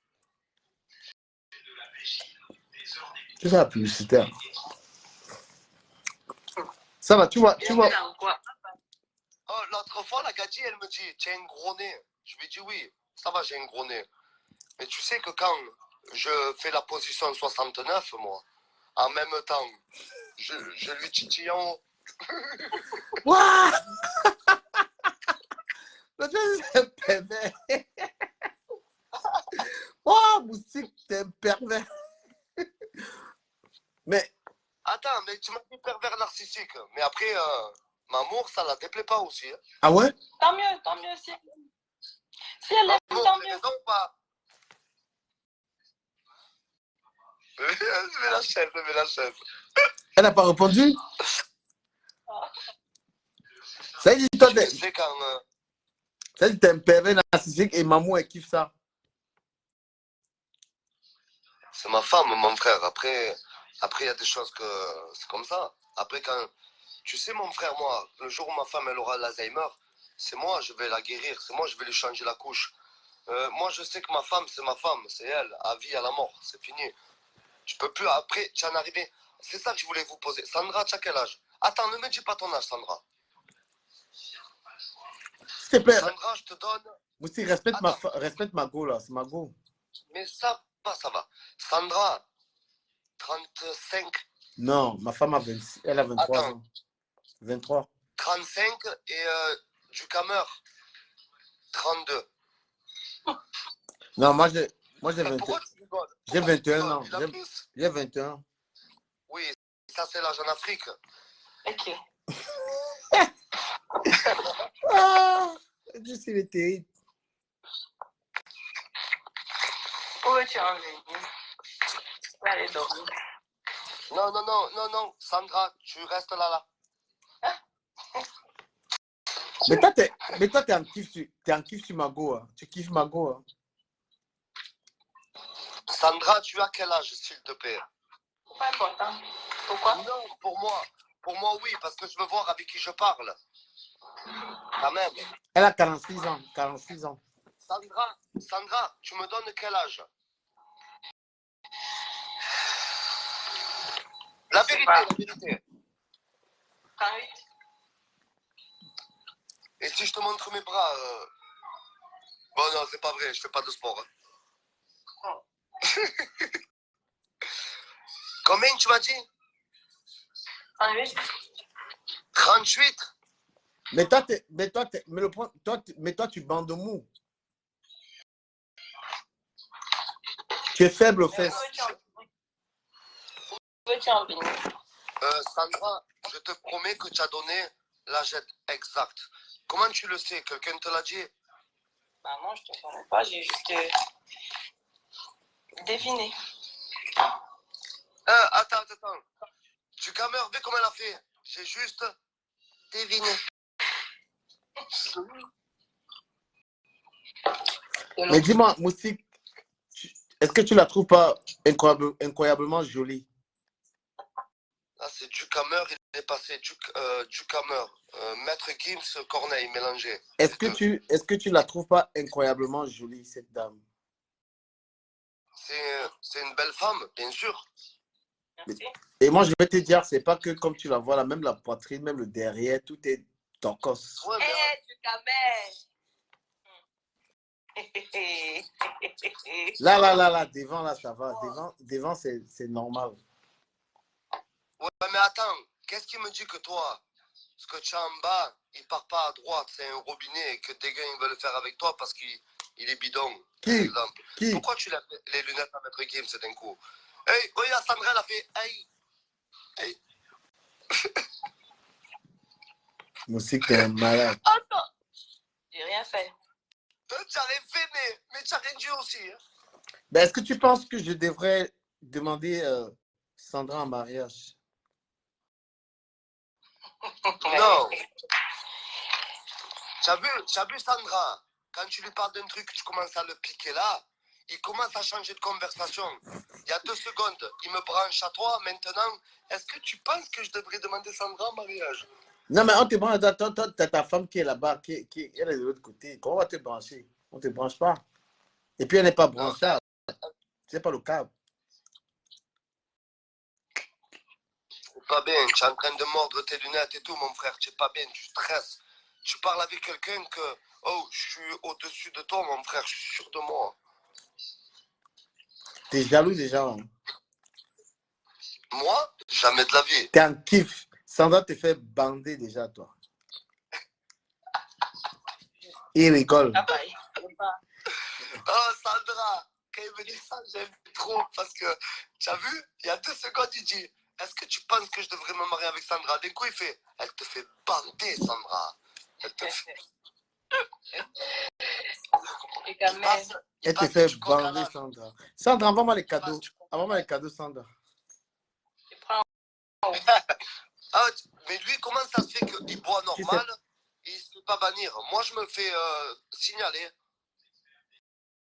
C'est ça la publicité. Ça va, tu vois. Oh, l'autre fois, la gadji, elle me dit, tu as un gros nez. Je lui dis oui, ça va, j'ai un gros nez. Mais tu sais que quand je fais la position 69, moi, en même temps, je lui titille en haut. Waouh! C'est un pervers. Oh, Moustique, t'es un pervers. Mais... Attends, mais tu m'as dit pervers narcissique. Mais après, Mamour, ça la déplaît pas aussi. Hein. Ah ouais? Tant mieux. Si elle aime, tant mieux. Raison ou pas? Mets la chaise. Elle n'a pas répondu? Ça dit, toi, t'es un pervers narcissique et maman, elle kiffe ça. C'est ma femme, mon frère. Après, il y a des choses que c'est comme ça. Après, quand... Tu sais, mon frère, moi, le jour où ma femme, elle aura l'Alzheimer, c'est moi, je vais la guérir. C'est moi, je vais lui changer la couche. Moi, je sais que ma femme, c'est elle, à vie, à la mort. C'est fini. Je peux plus. Après, tu en es arrivé. C'est ça que je voulais vous poser. Sandra, tu as quel âge? Attends, ne me dis pas ton âge, Sandra. S'il te plaît. Sandra, je te donne... Moussi, respecte ma go, là. C'est ma go. Mais ça va. Sandra, 35. Non, ma femme a 26. Elle a 23 ans. 23. 35 et du Camer, 32. Non, moi j'ai 21. Pourquoi tu rigoles? J'ai 21 ans. J'ai 21. Oui, ça c'est l'âge en Afrique. Ok. Je suis le terrible. Où es-tu en ligne? Allez, dormir. Non, Sandra, tu restes là. Mais toi, t'es en kiff sur Mago. Hein. Tu kiffes Mago. Hein. Sandra, tu as quel âge, s'il te plaît? Pas important. Pourquoi? Non, pour moi, oui, parce que je veux voir avec qui je parle. Quand même. Elle a 46 ans. 46 ans. Sandra, tu me donnes quel âge? La vérité. 38. Et si je te montre mes bras Bon, non, c'est pas vrai, je fais pas de sport. Hein. Combien tu m'as dit? 38. 38? Mais toi, tu bandes mou. Tu es faible aux fesses. Sandra, je te promets que tu as donné l'âge exact. Comment tu le sais? Quelqu'un te l'a dit? Bah non, je te connais pas, j'ai juste... Devinez. Attends. Du Camer, vu comment elle a fait. J'ai juste deviné. Mais dis-moi, Moustique, est-ce que tu la trouves pas incroyablement jolie? Là, c'est du Camer, il est passé du Camer. Maître Gims, Corneille, mélangé. Est-ce que tu la trouves pas incroyablement jolie, cette dame? C'est une belle femme, bien sûr. Merci. Et moi, je vais te dire, c'est pas que comme tu la vois là, même la poitrine, même le derrière, tout est tocos. Ouais, Du Camer. Là, devant, là, ça va. Devant c'est normal. Ouais, mais attends, qu'est-ce qui me dit que toi, ce que tu as en bas, il part pas à droite, c'est un robinet et que des gars ils veulent le faire avec toi parce qu'il est bidon, par exemple. Qui? Pourquoi tu lèves les lunettes à Maître Gims d'un coup? Hey, oui, Sandra, elle a fait hey. Moustique, t'es un malade. Attends. J'ai rien fait. Tu as rien fait, mais tu as rien dit aussi. Hein? Ben, est-ce que tu penses que je devrais demander Sandra en mariage? Non. Tu as vu Sandra, quand tu lui parles d'un truc, tu commences à le piquer là, il commence à changer de conversation. Il y a 2 secondes, il me branche à toi. Maintenant, est-ce que tu penses que je devrais demander Sandra en mariage? Non, mais on te branche. Toi, t'as ta femme qui est là-bas, elle est de l'autre côté. Comment on va te brancher? On ne te branche pas. Et puis, elle n'est pas branchable. C'est pas le câble. C'est pas bien, tu es en train de mordre tes lunettes et tout, mon frère. Tu es pas bien, tu stresses. Tu parles avec quelqu'un que, oh, je suis au-dessus de toi, mon frère, je suis sûr de moi. T'es jaloux déjà. Hein? Moi, jamais de la vie. T'es en kiff. Sandra te fait bander déjà, toi. Il rigole. Oh, Sandra, quand il me dit ça, j'aime trop. Parce que, tu as vu, il y a 2 secondes, il dit, est-ce que tu penses que je devrais me marier avec Sandra? D'un coup, il fait, elle te fait bander, Sandra. Elle te fait... Elle te fait bander, Sandra. Sandra, envoie-moi les cadeaux. Envoie-moi les cadeaux, Sandra. Ah, mais lui, comment ça se fait qu'il boit normal et il ne se fait pas bannir? Moi, je me fais signaler.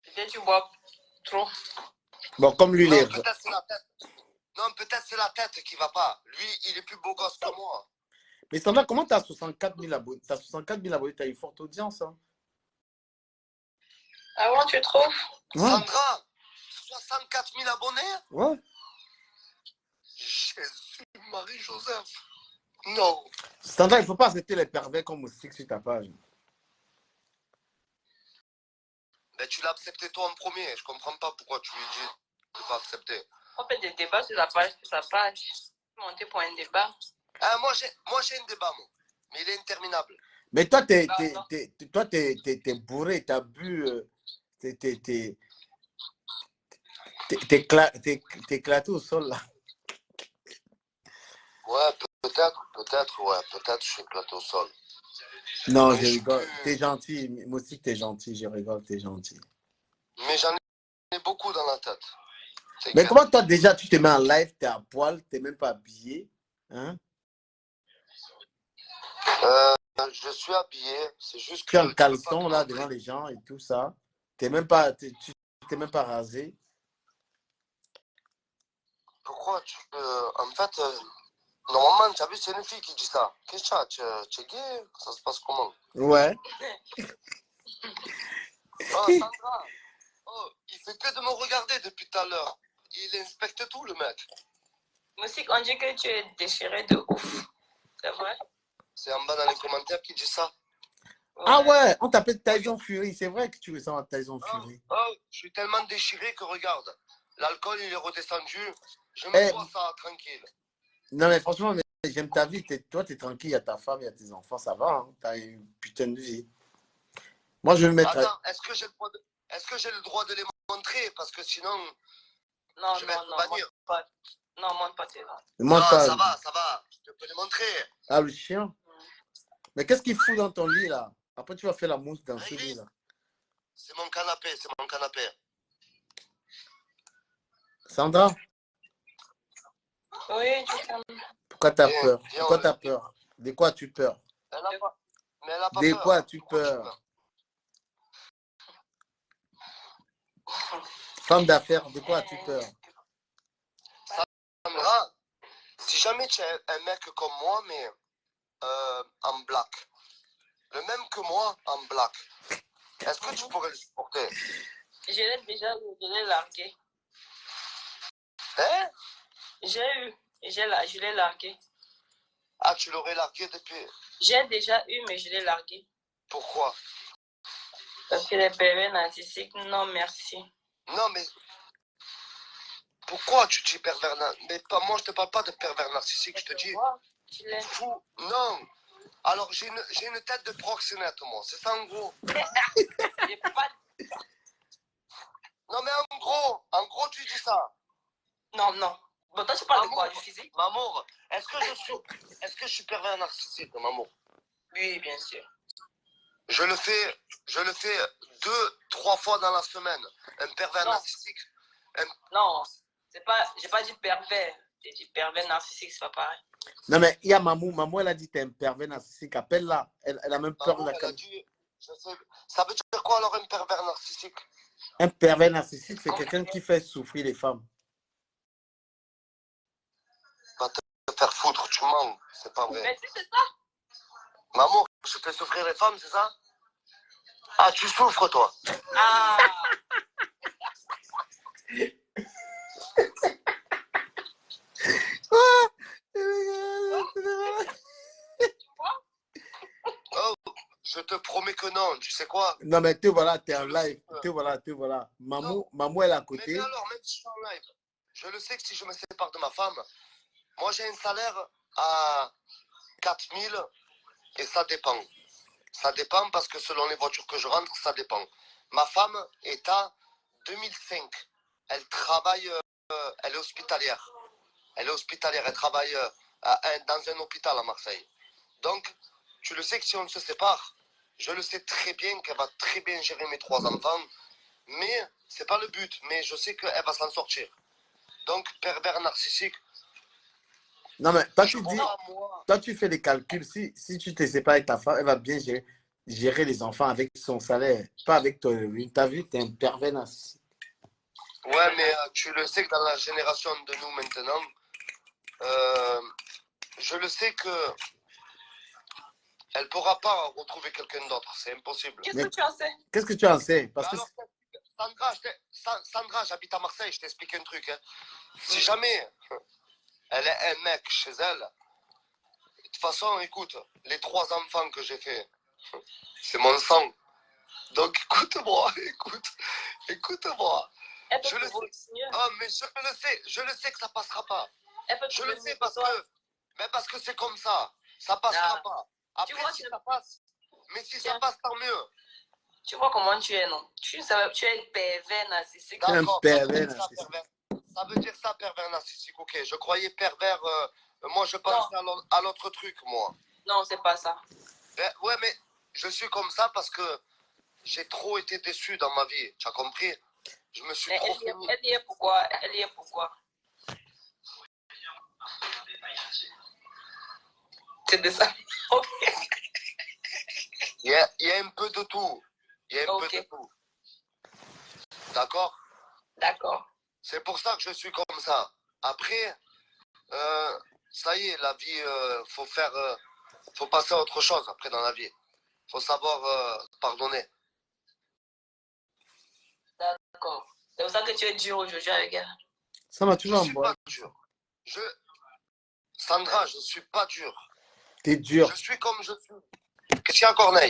Peut-être tu bois trop. Bon, comme lui, non, peut-être c'est la tête. Non, peut-être c'est la tête qui ne va pas. Lui, il est plus beau gosse que moi. Mais Sandra, comment tu as 64 000 abonnés? Tu as 64 000 abonnés, tu as une forte audience. Hein? Ah bon, tu trouves? Ouais. Sandra, 64 000 abonnés? Ouais. Jésus, Marie-Joseph. Non. Sandra, il ne faut pas accepter les pervers comme Moustique sur ta page. Mais tu l'as accepté toi en premier. Je comprends pas pourquoi tu lui dis de ne pas accepter. On fait des débats sur sa page. Monter pour un débat. Ah, moi, j'ai un débat, moi. Mais il est interminable. Mais toi, t'es bourré, t'as bu, t'es éclaté au sol, là. Ouais, peut-être, je suis éclaté au sol. Non, je rigole. T'es gentil. Moi aussi, t'es gentil. Je rigole, t'es gentil. Mais j'en ai beaucoup dans la tête. Mais comment toi, déjà, tu te mets en live, t'es à poil, t'es même pas habillé, hein? Je suis habillé, c'est juste que... Tu es en caleçon, là, devant les gens et tout ça. T'es même pas, tu t'es même pas rasé. Pourquoi en fait, normalement, tu as vu, c'est une fille qui dit ça. Qu'est-ce que tu as? Tu es gay? Ça se passe comment? Ouais. Oh, Sandra. Oh, il fait que de me regarder depuis tout à l'heure. Il inspecte tout, le mec. Moustique, on dit que tu es déchiré de ouf. C'est vrai? C'est en bas dans les commentaires qui dit ça. Ouais. Ah ouais, on t'appelle Tyson Fury. C'est vrai que tu ressembles à Tyson Fury. Oh, je suis tellement déchiré que regarde. L'alcool, il est redescendu. Je me vois ça tranquille. Non, mais franchement, j'aime ta vie. Toi, tu es tranquille. Il y a ta femme, il y a tes enfants. Ça va. Hein? Tu as une putain de vie. Moi, je vais me mettre... Attends, est-ce que j'ai le droit de les montrer? Parce que sinon, je vais être bannir. Non, montre pas tes dents. Non, ça va. Je peux les montrer. Ah, le chien. Mais qu'est-ce qu'il fout dans ton lit, là? Après, tu vas faire la mousse dans ce lit, là. C'est mon canapé, Sandra, Oui, tu sais. pourquoi tu as Viens, peur? viens, Pourquoi tu as peur? De quoi as-tu peur? Elle a pas... Mais elle n'a pas De peur. quoi as-tu Pourquoi tu peur? Femme d'affaires, de quoi as-tu peur? Sandra, si jamais tu es un mec comme moi, mais en black, le même que moi en black, est-ce que tu pourrais le supporter? Je l'ai déjà eu, je l'ai largué. Hein? J'ai eu, je l'ai largué. Ah, tu l'aurais largué depuis... J'ai déjà eu, mais je l'ai largué. Pourquoi? Parce que les pervers narcissiques, non merci. Non, mais... Pourquoi tu dis pervers narcissique? Mais pas, moi, je te parle pas de pervers narcissique, je te dis... Tu l'es. Fou. Non. Alors, j'ai une tête de proxénète, moi. C'est ça, en gros. J'ai pas... Non, mais en gros, tu dis ça. Non, non. Bon, toi, tu parles de quoi? Du physique? Mamour, est-ce que je suis pervers narcissique, Mamour? Oui, bien sûr. Je le fais 2-3 fois dans la semaine. Un pervers narcissique. Non, c'est pas, j'ai pas dit pervers. J'ai dit pervers narcissique, c'est pas pareil. Non, mais il y a Mamou. Mamou, elle a dit que tu es un pervers narcissique. Appelle-la. Elle a même peur de la caméra. Ça veut dire quoi alors un pervers narcissique? Un pervers narcissique, c'est quelqu'un qui fait souffrir les femmes. Va te faire foutre, tu mens. C'est pas vrai. Mais c'est ça. Maman, je fais souffrir les femmes, c'est ça? Ah, tu souffres, toi? Ah. Oh, je te promets que non, tu sais quoi? Non, mais te voilà, tu es en live. Te voilà. Mamou, elle est à côté. Mais alors, même si je suis en live, je le sais que si je me sépare de ma femme, moi j'ai un salaire à 4000 et ça dépend. Ça dépend parce que selon les voitures que je rentre, ça dépend. Ma femme est à 2005. Elle travaille, elle est hospitalière. Elle travaille dans un hôpital à Marseille. Donc, tu le sais que si on se sépare, je le sais très bien qu'elle va très bien gérer mes 3 enfants. Mais c'est pas le but. Mais je sais qu'elle va s'en sortir. Donc, pervers narcissique. Non, mais toi, tu fais des calculs. Si tu te sépares avec ta femme, elle va bien gérer les enfants avec son salaire, pas avec toi. Tu as vu, tu es un pervers narcissique. Ouais, mais tu le sais que dans la génération de nous maintenant, je le sais que elle ne pourra pas retrouver quelqu'un d'autre. C'est impossible. Qu'est-ce que tu en sais? Qu'est-ce que tu en sais? Parce alors, que... Sandra, j'habite à Marseille, je t'explique un truc. Hein. Si jamais elle est un mec chez elle, de toute façon, écoute, les 3 enfants que j'ai fait, c'est mon sang. Donc écoute-moi. Je le sais. Oh, mais je le sais que ça passera pas. Je le sais parce que c'est comme ça. Ça passera pas. Après, si ça passe, mais si ça passe, tant mieux. Tu vois comment tu es, non? Tu es pervers narcissique. D'accord, pervers narcissique. Ça veut dire ça, pervers narcissique. Ok, je croyais pervers. Moi, je pensais à l'autre truc, moi. Non, c'est pas ça. Ben, ouais, mais je suis comme ça parce que j'ai trop été déçu dans ma vie. Tu as compris? Je me suis trop fini. Elle y est pourquoi? C'est de ça. Ok. Il y a un peu de tout. D'accord? D'accord. C'est pour ça que je suis comme ça. Après, ça y est, la vie, faut passer à autre chose après dans la vie. Faut savoir pardonner. D'accord. C'est pour ça que tu es dur aujourd'hui avec elle. Ça m'a toujours Je suis pas dur. Sandra, je suis pas dur. T'es dur. Je suis comme je suis. Qu'est-ce qu'il y a, Corneille?